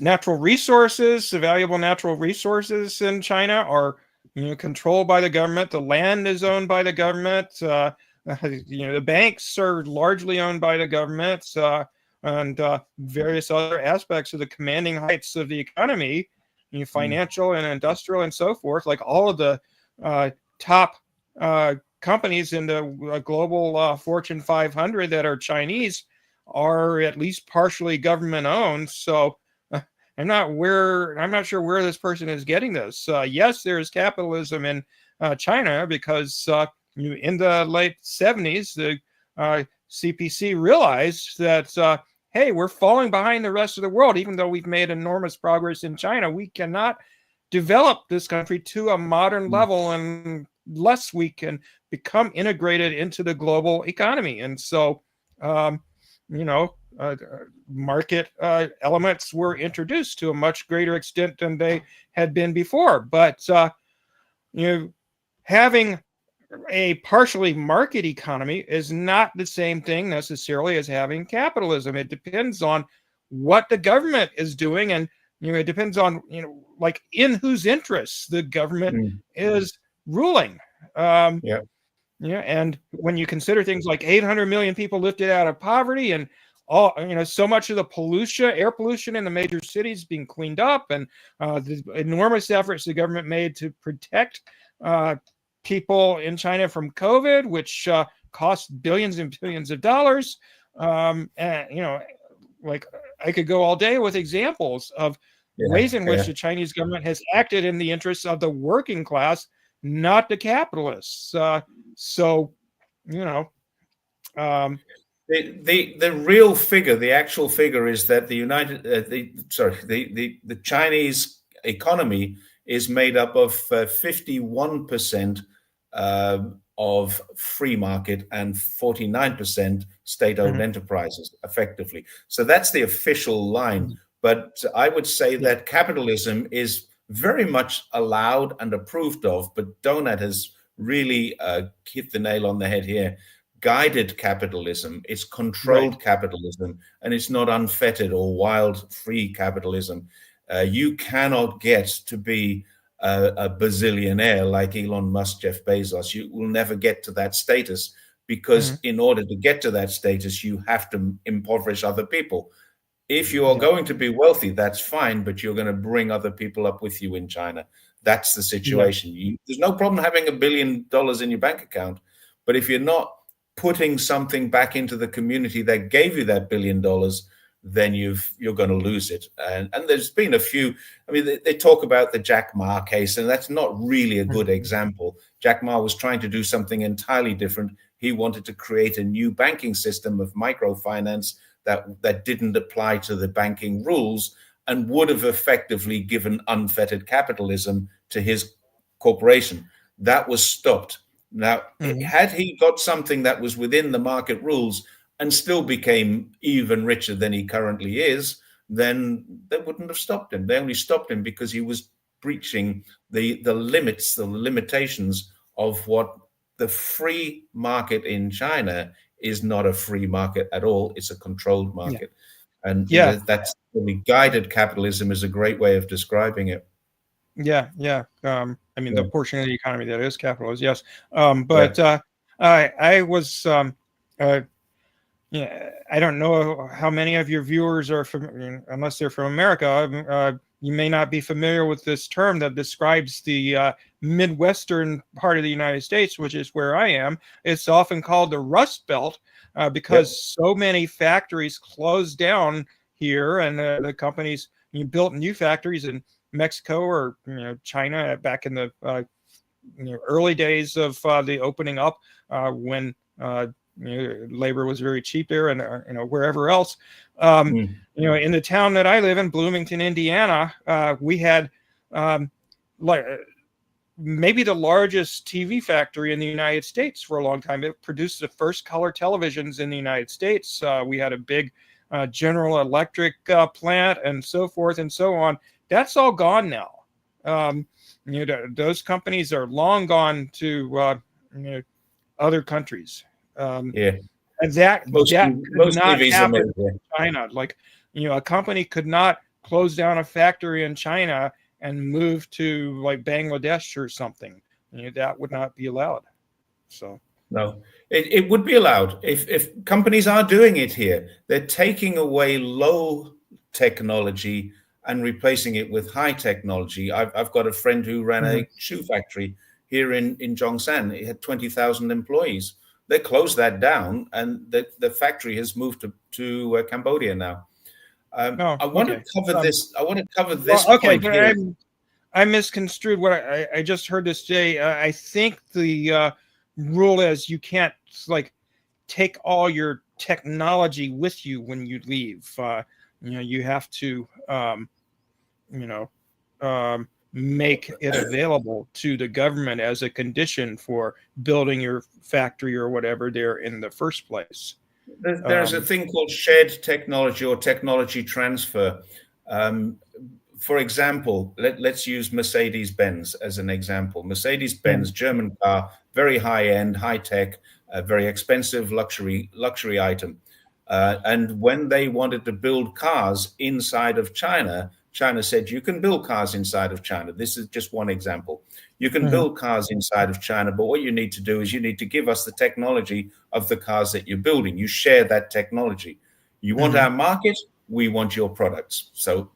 natural resources, the valuable natural resources in China are controlled by the government. The land is owned by the government. The banks are largely owned by the government. And various other aspects of the commanding heights of the economy, financial and industrial and so forth, like all of the top companies in the global Fortune 500 that are Chinese are at least partially government owned. So I'm not sure where this person is getting this. Yes, there's capitalism in China because in the late 70s, the CPC realized that, hey, we're falling behind the rest of the world. Even though we've made enormous progress in China, we cannot develop this country to a modern level unless we can become integrated into the global economy. And so, market elements were introduced to a much greater extent than they had been before. But, having a partially market economy is not the same thing necessarily as having capitalism. It depends on what the government is doing, and it depends on like in whose interests the government is ruling. And when you consider things like 800 million people lifted out of poverty, and all so much of the air pollution in the major cities being cleaned up, and the enormous efforts the government made to protect people in China from COVID, which cost billions and billions of dollars. And like I could go all day with examples of ways in which the Chinese government has acted in the interests of the working class, not the capitalists. The real figure, the actual figure, is that the Chinese economy is made up of 51% of free market and 49% state-owned enterprises, effectively. So that's the official line. But I would say that capitalism is very much allowed and approved of, but Donut has really hit the nail on the head here. guided capitalism, it's controlled capitalism, and it's not unfettered or wild free capitalism. You cannot get to be a bazillionaire like Elon Musk, Jeff Bezos. You will never get to that status because in order to get to that status, you have to impoverish other people. If you are going to be wealthy, that's fine, but you're going to bring other people up with you in China. That's the situation. There's no problem having $1 billion in your bank account, but if you're not putting something back into the community that gave you that $1 billion, then you're going to lose it. And there's been a few. I mean, they talk about the Jack Ma case, and that's not really a good example. Jack Ma was trying to do something entirely different. He wanted to create a new banking system of microfinance that didn't apply to the banking rules and would have effectively given unfettered capitalism to his corporation. That was stopped. Now, had he got something that was within the market rules and still became even richer than he currently is, then they wouldn't have stopped him. They only stopped him because he was breaching the limits, the limitations of what the free market in China is. Not a free market at all. It's a controlled market. And that's really guided capitalism is a great way of describing it. I mean, the portion of the economy that is capitalist, yes. I was, I don't know how many of your viewers are from, unless they're from America. You may not be familiar with this term that describes the Midwestern part of the United States, which is where I am. It's often called the Rust Belt because so many factories closed down here, and the companies built new factories in Mexico or China back in the early days of the opening up when labor was very cheap there, and wherever else. In the town that I live in, Bloomington, Indiana, we had maybe the largest TV factory in the United States for a long time. It produced the first color televisions in the United States. We had a big General Electric plant and so forth and so on. That's all gone now. Those companies are long gone to other countries. And that could not happen in China. Like, a company could not close down a factory in China and move to like Bangladesh or something. That would not be allowed. So no, it would be allowed if companies are doing it here. They're taking away low technology and replacing it with high technology. I've got a friend who ran a shoe factory here in Zhongshan. It had 20,000 employees. They closed that down, and the factory has moved to Cambodia now. I want to cover this. I want to cover this point here. I misconstrued what I just heard this today. I think the rule is you can't take all your technology with you when you leave. You have to make it available to the government as a condition for building your factory or whatever there in the first place. There's a thing called shared technology or technology transfer. For example, let's use Mercedes-Benz as an example. Mercedes-Benz, German car, very high-end, high-tech, very expensive luxury item. And when they wanted to build cars inside of China, China said, you can build cars inside of China. This is just one example. You can build cars inside of China, but what you need to do is you need to give us the technology of the cars that you're building. You share that technology. You want our market, we want your products. So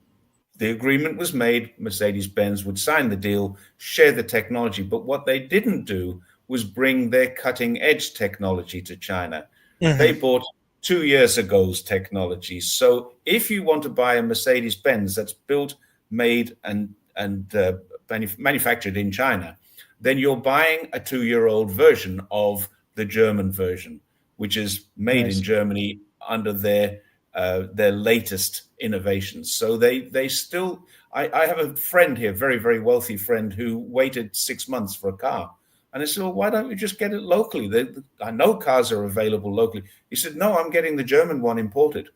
the agreement was made. Mercedes-Benz would sign the deal, share the technology. But what they didn't do was bring their cutting edge technology to China. They bought 2 years ago's technology. So if you want to buy a Mercedes-Benz that's built, made, and manufactured in China, then you're buying a 2-year-old version of the German version, which is made in Germany under their latest innovations. So they still. I have a friend here, very, very wealthy friend, who waited 6 months for a car. And I said, well, why don't you just get it locally? I know cars are available locally. He said, no, I'm getting the German one imported.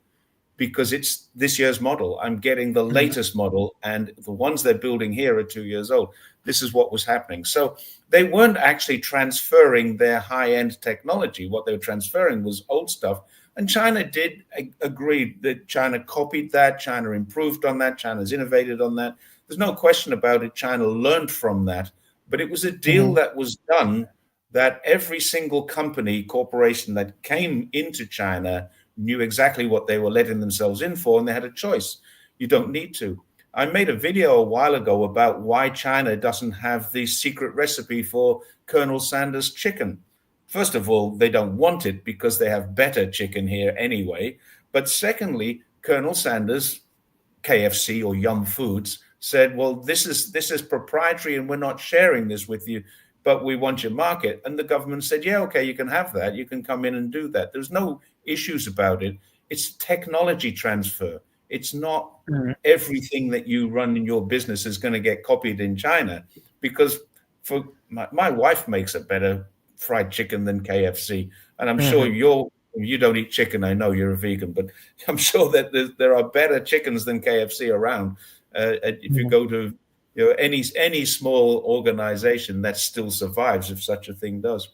because it's this year's model. I'm getting the latest model, and the ones they're building here are 2 years old. This is what was happening. So they weren't actually transferring their high-end technology. What they were transferring was old stuff. And China did agree that China copied that. China improved on that. China's innovated on that. There's no question about it. China learned from that. But it was a deal that was done that every single company, corporation that came into China knew exactly what they were letting themselves in for, and they had a choice. You don't need to. I made a video a while ago about why China doesn't have the secret recipe for Colonel Sanders chicken. First of all, they don't want it because they have better chicken here anyway. But secondly, Colonel Sanders, KFC or Yum Foods, said, well, this is proprietary and we're not sharing this with you, but we want your market. And the government said, yeah, okay, you can have that. You can come in and do that. There's no issues about it. It's technology transfer. It's not everything that you run in your business is going to get copied in China, because for my wife makes a better fried chicken than KFC. And I'm sure you don't eat chicken. I know you're a vegan, but I'm sure that there are better chickens than KFC around. If you go to any small organization that still survives, if such a thing does.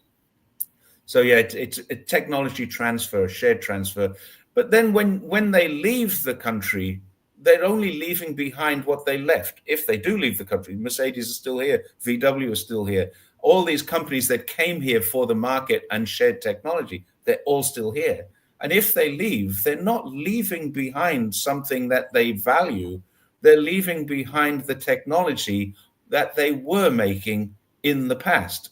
So yeah, it's a technology transfer, shared transfer. But then when they leave the country, they're only leaving behind what they left. If they do leave the country, Mercedes is still here, VW is still here. All these companies that came here for the market and shared technology, they're all still here. And if they leave, they're not leaving behind something that they value. They're leaving behind the technology that they were making in the past.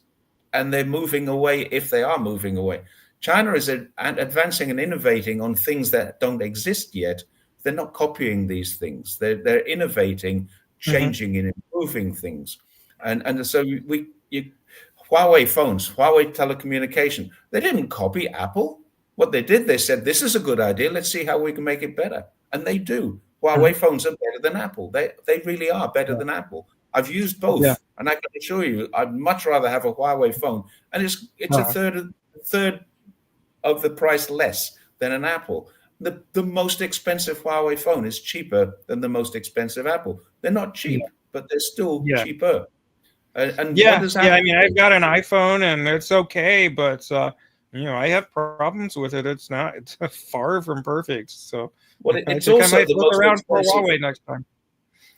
And they're moving away if they are moving away. China is advancing and innovating on things that don't exist yet. They're not copying these things. They're innovating, changing and improving things. And so Huawei phones, Huawei telecommunication, they didn't copy Apple. What they did, they said, this is a good idea. Let's see how we can make it better. And they do. Huawei phones are better than Apple. They really are better than Apple. I've used both, and I can assure you, I'd much rather have a Huawei phone, and it's a third of the price less than an Apple. The most expensive Huawei phone is cheaper than the most expensive Apple. They're not cheap, but they're still cheaper. And what does happen? I mean, I've got an iPhone, and it's okay, but I have problems with it. It's far from perfect. So. Well, it's also I might look around for Huawei next time.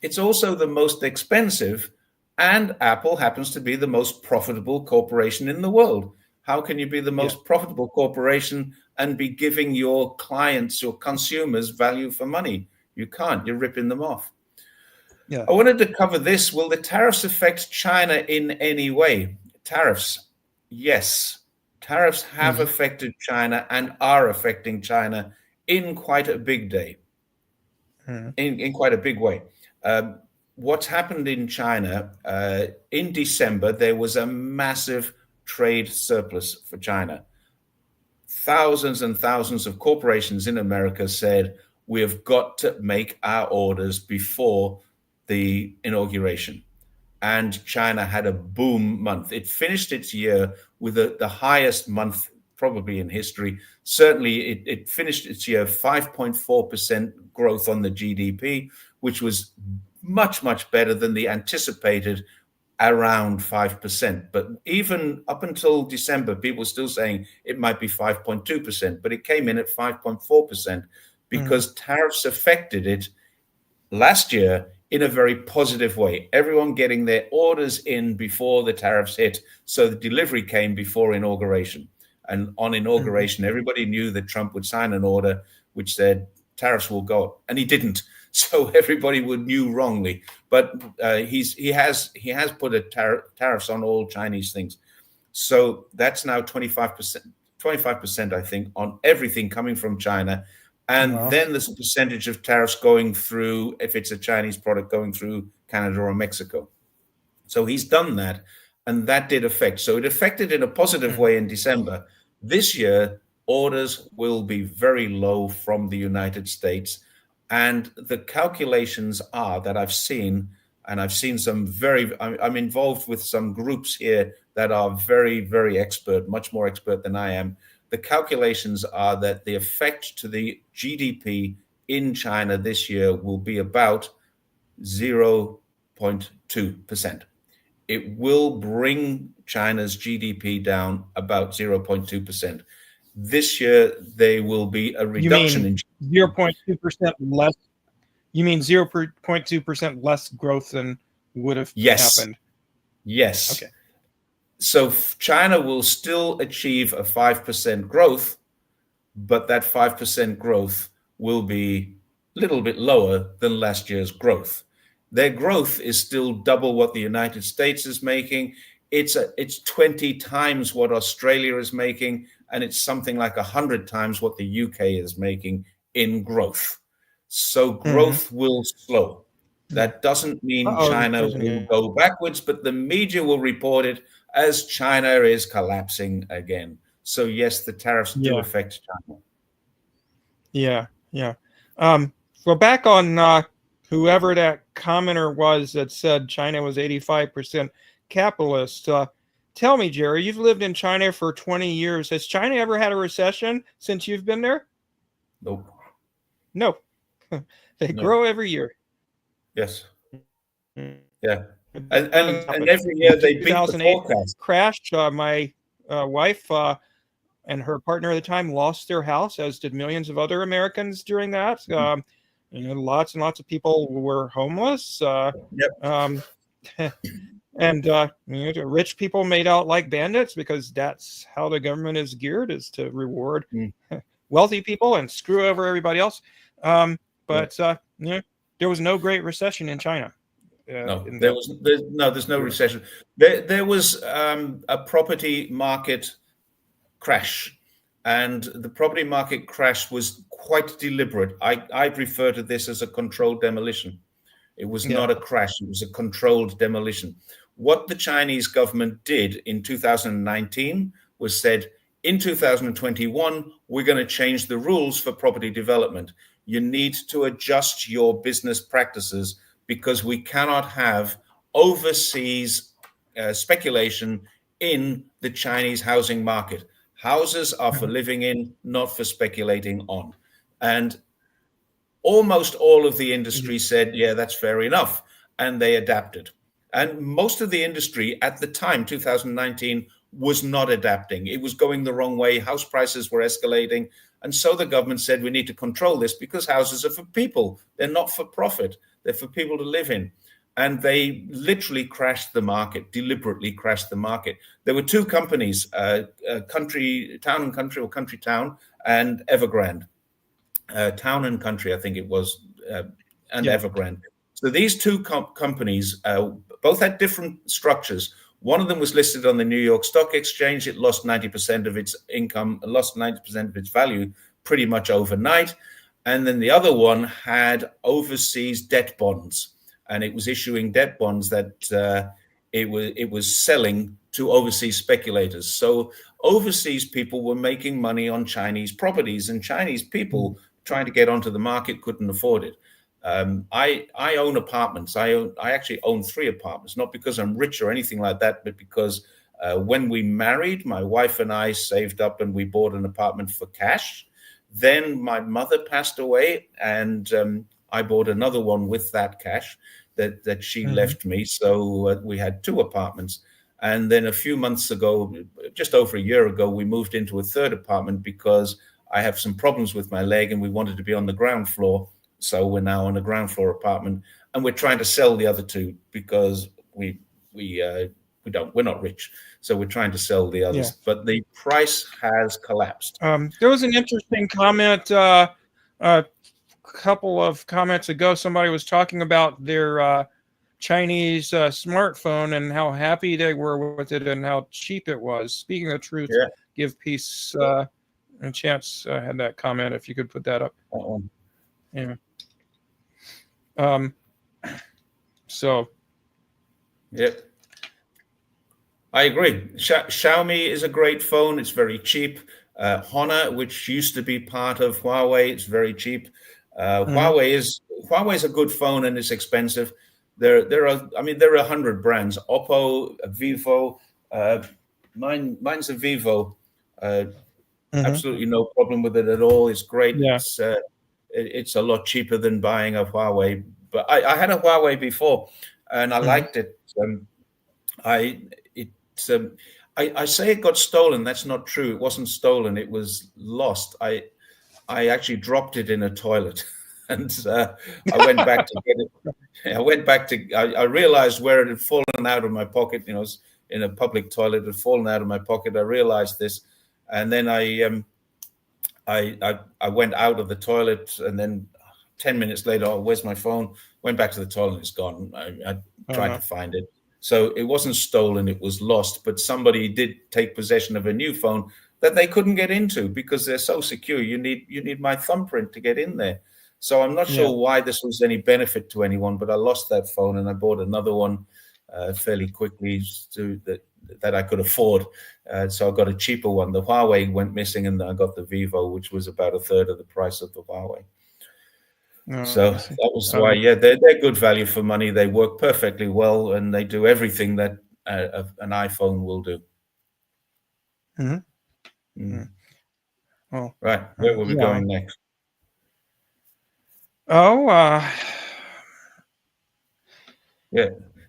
It's also the most expensive, and Apple happens to be the most profitable corporation in the world. How can you be the most profitable corporation and be giving your clients, your consumers, value for money? You can't. You're ripping them off. Yeah. I wanted to cover this. Will the tariffs affect China in any way? Tariffs, yes. Tariffs have affected China and are affecting China in quite a big day, in quite a big way. What's happened in China, in December, there was a massive trade surplus for China. Thousands and thousands of corporations in America said, we have got to make our orders before the inauguration. And China had a boom month. It finished its year with the highest month probably in history. Certainly, it finished its year 5.4% growth on the GDP, which was much, much better than the anticipated around 5%. But even up until December, people were still saying it might be 5.2%, but it came in at 5.4% because tariffs affected it last year in a very positive way. Everyone getting their orders in before the tariffs hit, so the delivery came before inauguration. And on inauguration, everybody knew that Trump would sign an order which said tariffs will go up, and he didn't. So everybody knew wrongly. But he has put tariffs on all Chinese things. So that's now 25%, I think, on everything coming from China. And then there's a percentage of tariffs going through, if it's a Chinese product, going through Canada or Mexico. So he's done that, and that did affect. So it affected in a positive way in December. This year, orders will be very low from the United States. And the calculations are that I've seen, and I've seen some I'm involved with some groups here that are very, very expert, much more expert than I am. The calculations are that the effect to the GDP in China this year will be about 0.2%. It will bring China's GDP down about 0.2%. This year, there will be a reduction in 0.2% less. You mean 0.2% less growth than would have happened? Yes. Okay. So China will still achieve a 5% growth, but that 5% growth will be a little bit lower than last year's growth. Their growth is still double what the United States is making. It's 20 times what Australia is making, and it's something like 100 times what the UK is making in growth. So growth will slow. That doesn't mean China will go backwards, but the media will report it as China is collapsing again. So yes, the tariffs do affect China. Yeah. So back on whoever that commenter was that said China was 85% capitalist. Tell me, Jerry, you've lived in China for 20 years. Has China ever had a recession since you've been there? Nope. No. They grow every year. Yes. Yeah. And every year they beat the forecast. Crash. My wife and her partner at the time lost their house, as did millions of other Americans during that. Lots and lots of people were homeless. And rich people made out like bandits because that's how the government is geared, is to reward wealthy people and screw over everybody else. But there was no Great Recession in China. There's no recession. There was a property market crash, and the property market crash was quite deliberate. I refer to this as a controlled demolition. It was not a crash. It was a controlled demolition. What the Chinese government did in 2019 was said, in 2021, we're going to change the rules for property development. You need to adjust your business practices because we cannot have overseas speculation in the Chinese housing market. Houses are for living in, not for speculating on. And almost all of the industry said, yeah, that's fair enough. And they adapted. And most of the industry at the time, 2019, was not adapting. It was going the wrong way. House prices were escalating. And so the government said, we need to control this because houses are for people. They're not for profit. They're for people to live in. And they literally crashed the market, deliberately crashed the market. There were two companies, Country Town and Country, or Country Town, and Evergrande. Town and Country, I think it was, and Evergrande. So these two companies both had different structures. One of them was listed on the New York Stock Exchange. It lost 90% of its income, lost 90% of its value pretty much overnight. And then the other one had overseas debt bonds, and it was issuing debt bonds that it was selling to overseas speculators. So overseas people were making money on Chinese properties, and Chinese people trying to get onto the market couldn't afford it. I own apartments. I actually own 3 apartments, not because I'm rich or anything like that, but because when we married, my wife and I saved up and we bought an apartment for cash. Then my mother passed away, and I bought another one with that cash that she left me. So we had 2 apartments. And then a few months ago, just over a year ago, we moved into a 3rd apartment because I have some problems with my leg and we wanted to be on the ground floor. So we're now on a ground floor apartment, and we're trying to sell the other 2 because we're not rich. So we're trying to sell the others, but the price has collapsed. There was an interesting comment a couple of comments ago. Somebody was talking about their Chinese smartphone and how happy they were with it and how cheap it was. Speaking of truth, give peace a chance. I had that comment. If you could put that up. Yeah. So. Yep. I agree. Xiaomi is a great phone. It's very cheap. Honor, which used to be part of Huawei, it's very cheap. Huawei is a good phone, and it's expensive. There are 100 brands. Oppo, Vivo. Mine's a Vivo. Absolutely no problem with it at all. It's great. it's a lot cheaper than buying a Huawei. But I had a Huawei before, and I liked it. I say it got stolen. That's not true. It wasn't stolen. It was lost. I actually dropped it in a toilet, and I went back to get it. I realized where it had fallen out of my pocket. You know, it was in a public toilet. It had fallen out of my pocket. I realized this, and then I went out of the toilet, and then 10 minutes later, oh, where's my phone? Went back to the toilet. It's gone. I tried to find it. So it wasn't stolen, it was lost, but somebody did take possession of a new phone that they couldn't get into because they're so secure. You need my thumbprint to get in there. So I'm not sure why this was any benefit to anyone, but I lost that phone and I bought another one fairly quickly that I could afford. So I got a cheaper one. The Huawei went missing, and I got the Vivo, which was about a third of the price of the Huawei. So that was why, they're good value for money. They work perfectly well, and they do everything that an iPhone will do. Well, right, where were we going next?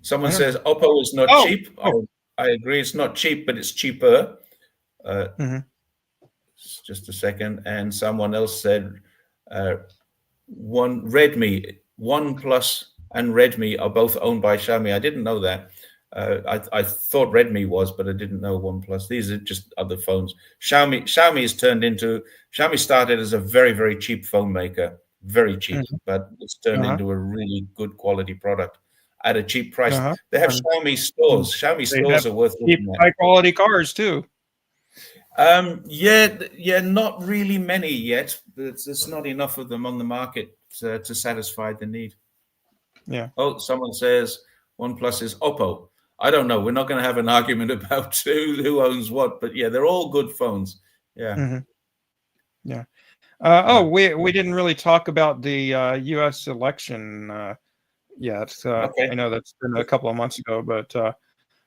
Someone says Oppo is not cheap. I agree, it's not cheap, but it's cheaper. Just a second. And someone else said Redmi, OnePlus and Redmi are both owned by Xiaomi. I didn't know that. I thought Redmi was, but I didn't know OnePlus. These are just other phones. Xiaomi started as a very, very cheap phone maker, very cheap, but it's turned into a really good quality product at a cheap price. They have Xiaomi stores. Xiaomi stores are worth cheap, high quality cars too. Not really many yet. There's not enough of them on the market to satisfy the need. Oh, someone says OnePlus is Oppo. I don't know. We're not going to have an argument about who owns what, but they're all good phones. We didn't really talk about the U.S. election yet. I know that's been a couple of months ago, but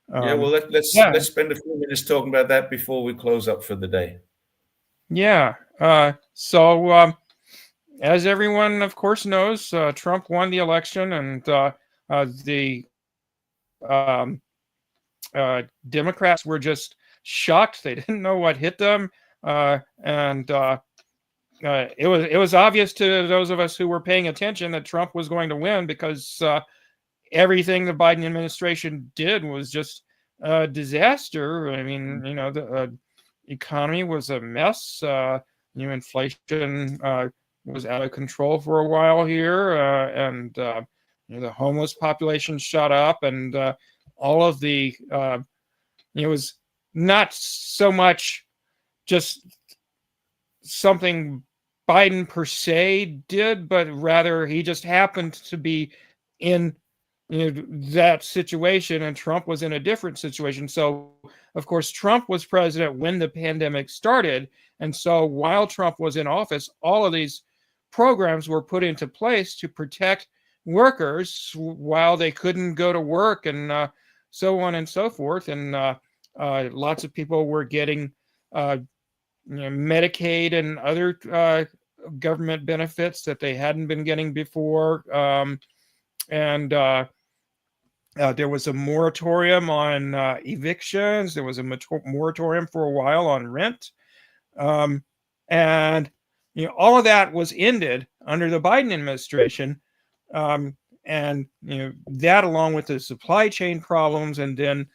let's spend a few minutes talking about that before we close up for the day. So as everyone, of course, knows, Trump won the election, and the Democrats were just shocked. They didn't know what hit them, and it was obvious to those of us who were paying attention that Trump was going to win because everything the Biden administration did was just a disaster. I mean, the economy was a mess. Inflation was out of control for a while here, and the homeless population shot up, and all of the it was not so much just something Biden per se did, but rather he just happened to be in that situation, and Trump was in a different situation. So, of course, Trump was president when the pandemic started, and so while Trump was in office, all of these programs were put into place to protect workers while they couldn't go to work, and so on and so forth. And lots of people were getting Medicaid and other government benefits that they hadn't been getting before. And there was a moratorium on evictions. There was a moratorium for a while on rent. And all of that was ended under the Biden administration. And that, along with the supply chain problems, and then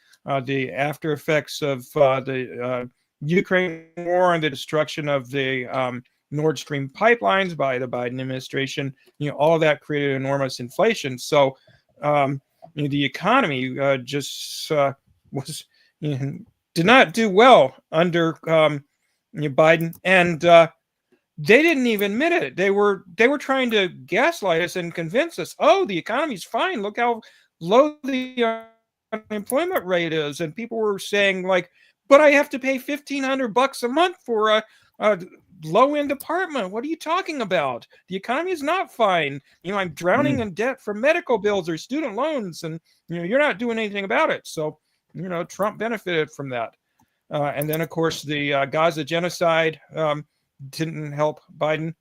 the after effects of the Ukraine war and the destruction of the Nord Stream pipelines by the Biden administration, all of that created enormous inflation. So the economy just was did not do well under Biden, and they didn't even admit it. They were trying to gaslight us and convince us, oh, the economy's fine. Look how low the unemployment rate is. And people were saying, like, but I have to pay $1,500 a month for a low-end apartment. What are you talking about? The economy is not fine. I'm drowning in debt for medical bills or student loans, and you're not doing anything about it. So, Trump benefited from that. And then, of course, the Gaza genocide didn't help Biden.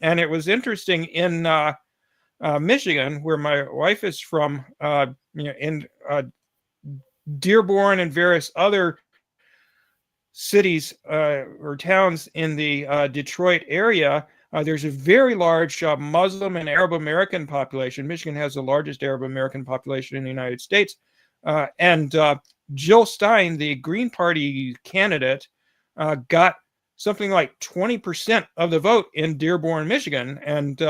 And it was interesting in Michigan, where my wife is from, in Dearborn and various other cities or towns in the Detroit area. There's a very large Muslim and Arab American population. Michigan has the largest Arab American population in the United States. And Jill Stein, the Green Party candidate, got something like 20% of the vote in Dearborn, Michigan. And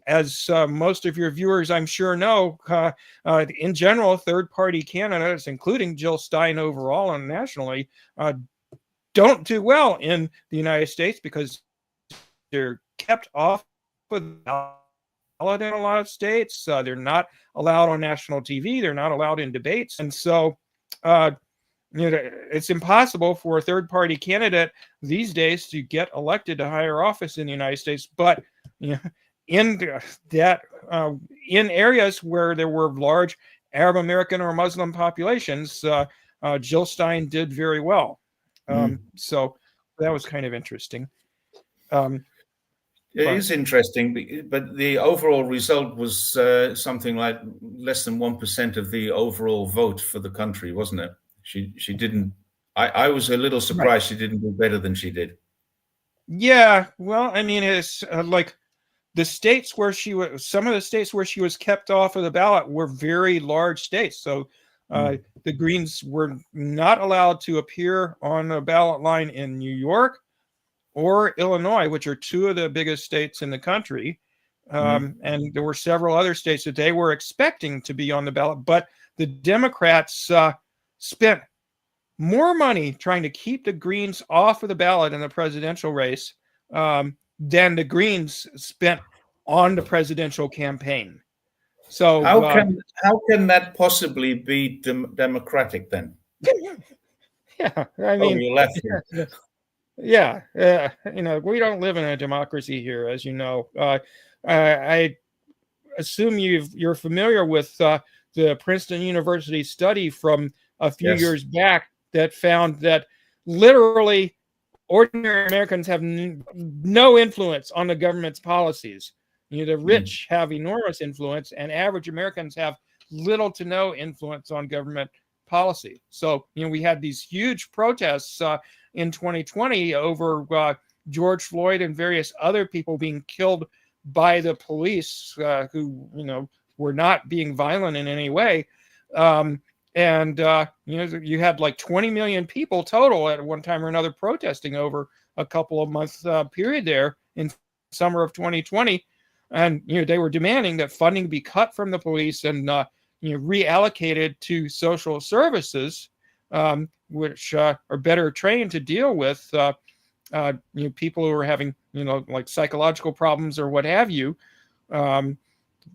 as most of your viewers, I'm sure, know, in general, third-party candidates, including Jill Stein overall and nationally, don't do well in the United States because they're kept off of the ballot in a lot of states. They're not allowed on national TV. They're not allowed in debates. And so it's impossible for a third-party candidate these days to get elected to higher office in the United States. But in areas where there were large Arab American or Muslim populations, Jill Stein did very well. So that was kind of interesting. It is interesting, but the overall result was something like less than 1% of the overall vote for the country, wasn't it? She didn't. I was a little surprised she didn't do better than she did. Yeah, well, I mean, it's like the states where some of the states where she was kept off of the ballot were very large states. So the Greens were not allowed to appear on a ballot line in New York or Illinois, which are two of the biggest states in the country. And there were several other states that they were expecting to be on the ballot, but the Democrats spent more money trying to keep the Greens off of the ballot in the presidential race than the Greens spent on the presidential campaign. So how can that possibly be democratic then? Yeah, I mean, you left. Yeah, we don't live in a democracy here, as you know. I assume you're familiar with the Princeton University study from a few years back that found that literally ordinary Americans have no influence on the government's policies. The rich have enormous influence, and average Americans have little to no influence on government policy. So, we had these huge protests in 2020 over George Floyd and various other people being killed by the police who, were not being violent in any way. You had like 20 million people total at one time or another protesting over a couple of months period there in summer of 2020. And, they were demanding that funding be cut from the police and, reallocated to social services, which are better trained to deal with, people who are having, like psychological problems or what have you.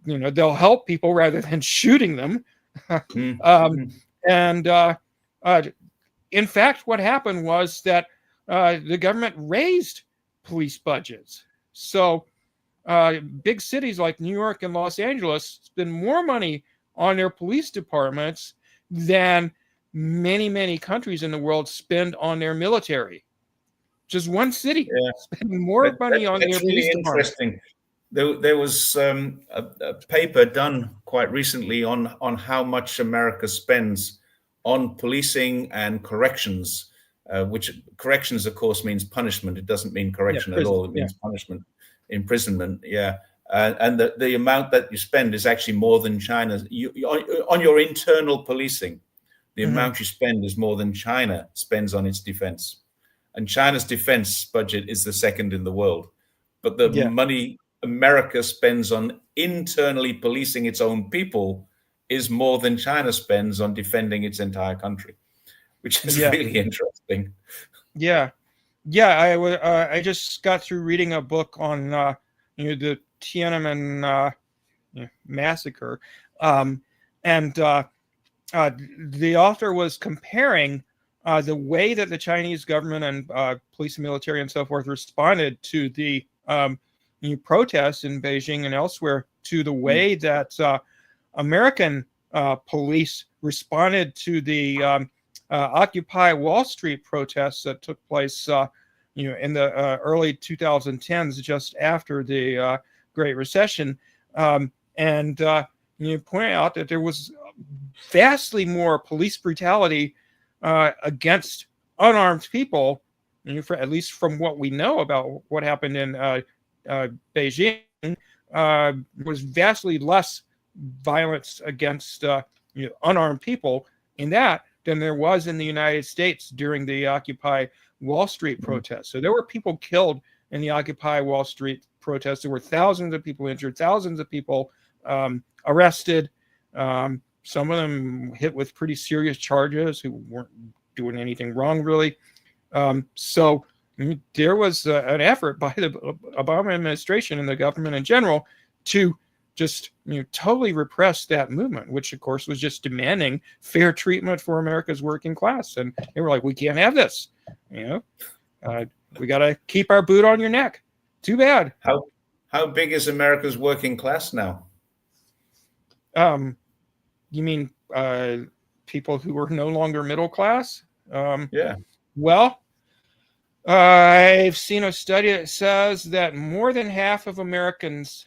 They'll help people rather than shooting them. In fact, what happened was that the government raised police budgets. So big cities like New York and Los Angeles spend more money on their police departments than many, many countries in the world spend on their military. Just one city spending more money on their police department. Interesting. There was a paper done quite recently on how much America spends on policing and corrections, which corrections, of course, means punishment. It doesn't mean correction at all. It means punishment, imprisonment. And the amount that you spend is actually more than China. On your internal policing, the amount you spend is more than China spends on its defense. And China's defense budget is the second in the world. But the money America spends on internally policing its own people is more than China spends on defending its entire country, which is really interesting. Yeah. I just got through reading a book on the Tiananmen massacre, and the author was comparing the way that the Chinese government and police and military and so forth responded to the protests in Beijing and elsewhere to the way that American police responded to the Occupy Wall Street protests that took place in the early 2010s, just after the Great Recession, and you point out that there was vastly more police brutality against unarmed people, at least from what we know about what happened in Beijing, was vastly less violence against unarmed people in that than there was in the United States during the Occupy Wall Street protests. So there were people killed in the Occupy Wall Street protests. There were thousands of people injured, thousands of people arrested. Some of them hit with pretty serious charges who weren't doing anything wrong, really. So there was an effort by the Obama administration and the government in general to just totally repress that movement, which of course was just demanding fair treatment for America's working class. And they were like, we can't have this. We got to keep our boot on your neck. Too bad. How big is America's working class now? You mean people who are no longer middle class? Yeah. Well, I've seen a study that says that more than half of Americans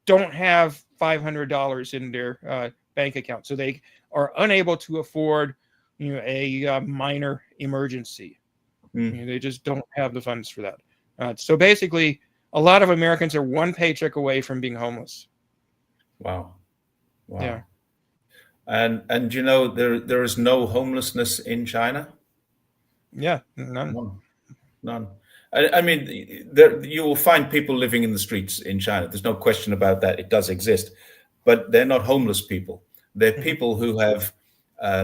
don't have $500 in their bank account, so they are unable to afford, a minor emergency. They just don't have the funds for that. So basically, a lot of Americans are one paycheck away from being homeless. Wow. Yeah. And there is no homelessness in China? Yeah, none. I mean, you will find people living in the streets in China. There's no question about that. It does exist, but they're not homeless people. They're people who have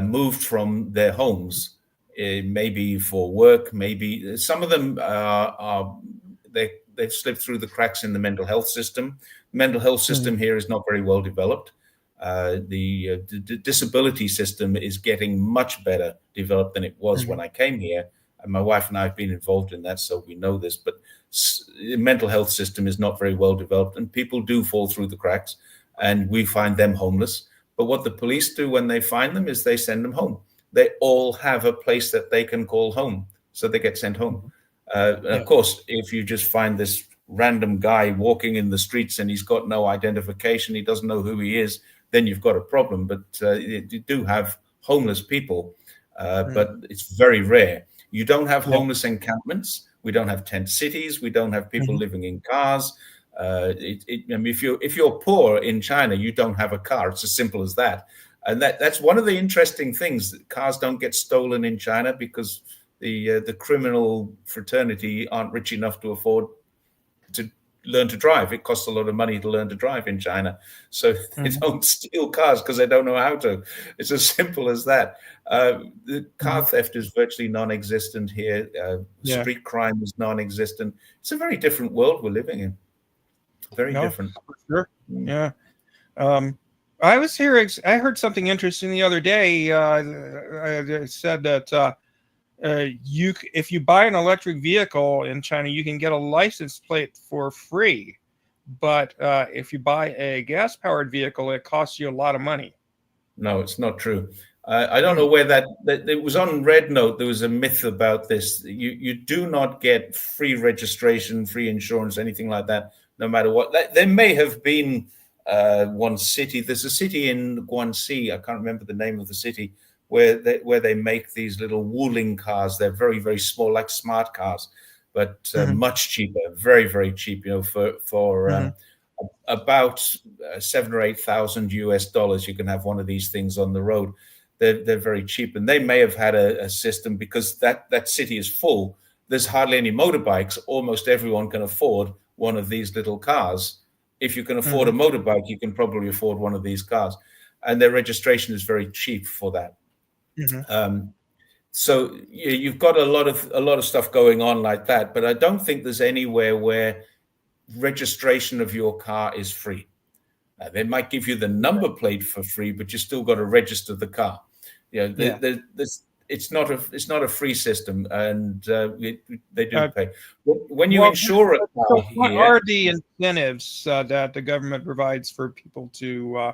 moved from their homes, maybe for work. Maybe some of them they've slipped through the cracks in the mental health system. Mental health system here is not very well developed. The disability system is getting much better developed than it was when I came here. And my wife and I have been involved in that, so we know this. But the mental health system is not very well developed, and people do fall through the cracks, and we find them homeless. But what the police do when they find them is they send them home. They all have a place that they can call home, so they get sent home. Of course, if you just find this random guy walking in the streets and he's got no identification, he doesn't know who he is, then you've got a problem. But you do have homeless people, but it's very rare. You don't have homeless encampments. We don't have tent cities. We don't have people living in cars. I mean, if you're poor in China, you don't have a car. It's as simple as that. And that's one of the interesting things. That cars don't get stolen in China because the criminal fraternity aren't rich enough to afford to learn to drive. It costs a lot of money to learn to drive in China. So they don't steal cars because they don't know how to. It's as simple as that. The car theft is virtually non-existent here. Street crime is non-existent. It's a very different world we're living in. Very different. For sure. Yeah. I was hearing, I heard something interesting the other day. It said that if you buy an electric vehicle in China, you can get a license plate for free. But if you buy a gas-powered vehicle, it costs you a lot of money. No, it's not true. I don't know where that it was on Red Note. There was a myth about this. You do not get free registration, free insurance, anything like that, no matter what. There may have been one city. There's a city in Guangxi. I can't remember the name of the city, where they make these little Wuling cars. They're very, very small, like smart cars, but much cheaper, very, very cheap. For about $7,000 or $8,000 you can have one of these things on the road. They're very cheap, and they may have had a system because that city is full. There's hardly any motorbikes. Almost everyone can afford one of these little cars. If you can afford a motorbike, you can probably afford one of these cars, and their registration is very cheap for that. So you've got a lot of stuff going on like that, but I don't think there's anywhere where registration of your car is free. They might give you the number plate for free, but you still got to register the car. It's not a free system, and they do pay. When you insure a car, what are the incentives that the government provides for people to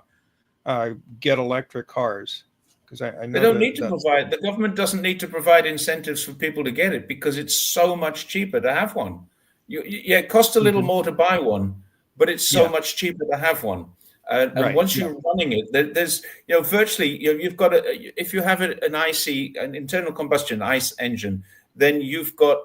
get electric cars? Because I know They don't need to provide. The government doesn't need to provide incentives for people to get it because it's so much cheaper to have one. Yeah, it costs a little more to buy one, but it's so much cheaper to have one. And once you're running it, there's virtually you've got if you have an internal combustion ICE engine, then you've got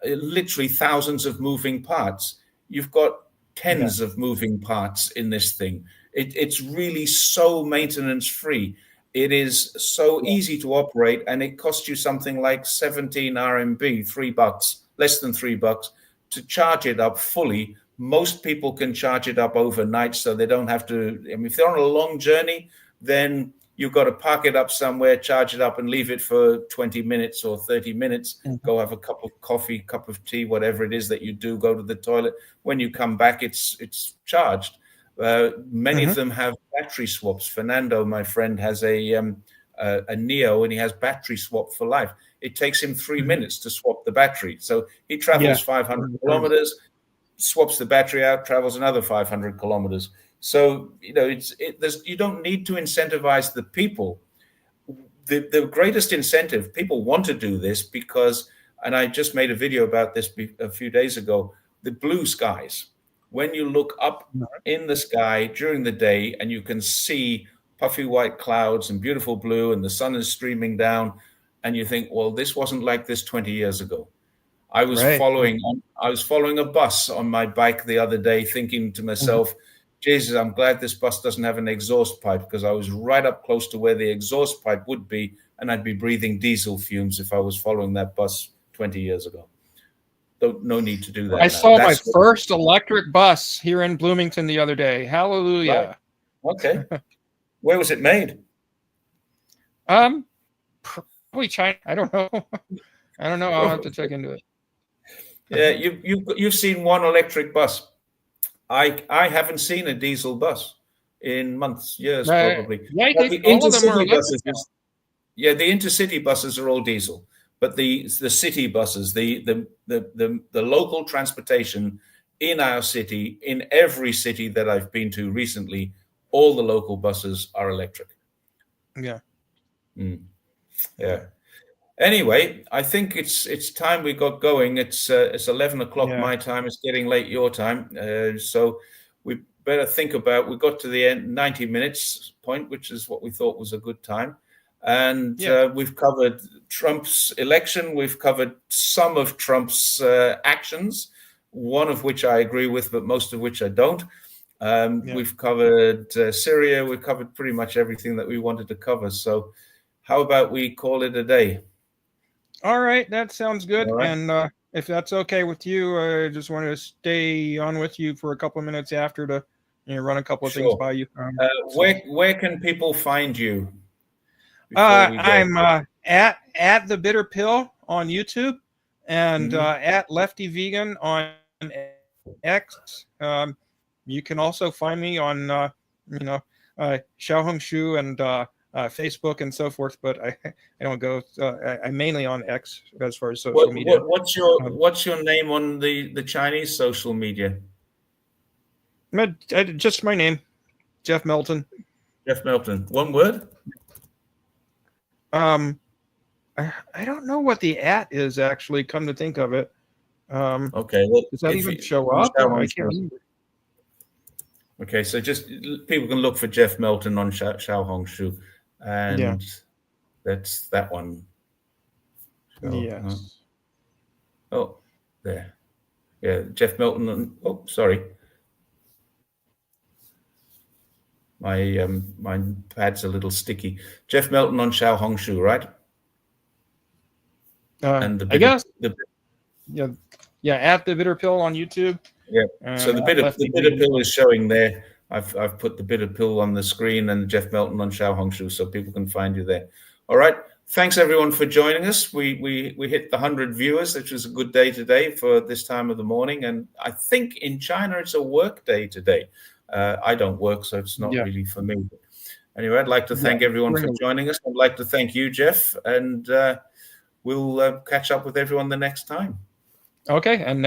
literally thousands of moving parts. You've got tens of moving parts in this thing. It's really so maintenance free. It is so easy to operate, and it costs you something like 17 RMB, $3, less than $3 to charge it up fully. Most people can charge it up overnight, so they don't have to. I mean, if they're on a long journey, then you've got to park it up somewhere, charge it up, and leave it for 20 minutes or 30 minutes. Go have a cup of coffee, cup of tea, whatever it is that you do. Go to the toilet. When you come back, it's charged. Many of them have battery swaps. Fernando, my friend, has a Neo, and he has battery swap for life. It takes him 3 minutes to swap the battery. So he travels 500 kilometers, swaps the battery out, travels another 500 kilometers. So, you don't need to incentivize the people. The greatest incentive, people want to do this because, and I just made a video about this a few days ago, the blue skies. When you look up in the sky during the day and you can see puffy white clouds and beautiful blue and the sun is streaming down, and you think, well, this wasn't like this 20 years ago. I was following a bus on my bike the other day, thinking to myself, Jesus, I'm glad this bus doesn't have an exhaust pipe, because I was right up close to where the exhaust pipe would be, and I'd be breathing diesel fumes if I was following that bus 20 years ago. No need to do that. I saw my first electric bus here in Bloomington the other day. Hallelujah. Right. Okay. Where was it made? Probably China. I don't know. I'll have to check into it. Yeah, you've seen one electric bus. I haven't seen a diesel bus in months, years, probably. Yeah, all of them are electric. The intercity buses are all diesel. But the city buses, the local transportation in our city, in every city that I've been to recently, all the local buses are electric. Yeah. Yeah. Anyway, I think it's time we got going. It's 11 o'clock my time. It's getting late your time. So we better think about. We got to the end 90 minutes point, which is what we thought was a good time. And we've covered Trump's election. We've covered some of Trump's actions, one of which I agree with, but most of which I don't. We've covered Syria. We've covered pretty much everything that we wanted to cover. So how about we call it a day? All right. That sounds good. Right. And if that's okay with you, I just wanted to stay on with you for a couple of minutes after to run a couple of things by you. Where can people find you? I'm at The Bitter Pill on YouTube and at Lefty Vegan on X. You can also find me on Xiaohongshu and Facebook and so forth, but I don't go. I'm mainly on X as far as social media. What's your name on the Chinese social media? Just my name, Jeff Melton. Jeff Melton. One word. I don't know what the @ is actually. Come to think of it. Okay. Well, does that even show up? I can't remember. Okay, so just people can look for Jeff Melton on Xiaohongshu, and that's that one. So, yes. There. Yeah, Jeff Melton. Sorry. My pad's a little sticky. Jeff Melton on Xiaohongshu, right? And I guess. At The Bitter Pill on YouTube. Yeah. So the bitter pill is showing there. I've put the bitter pill on the screen and Jeff Melton on Xiaohongshu, so people can find you there. All right. Thanks everyone for joining us. We hit the 100 viewers, which was a good day today for this time of the morning. And I think in China it's a work day today. I don't work, so it's not really for me. Anyway, I'd like to thank everyone for joining us. I'd like to thank you, Jeff, and we'll catch up with everyone the next time. Okay. And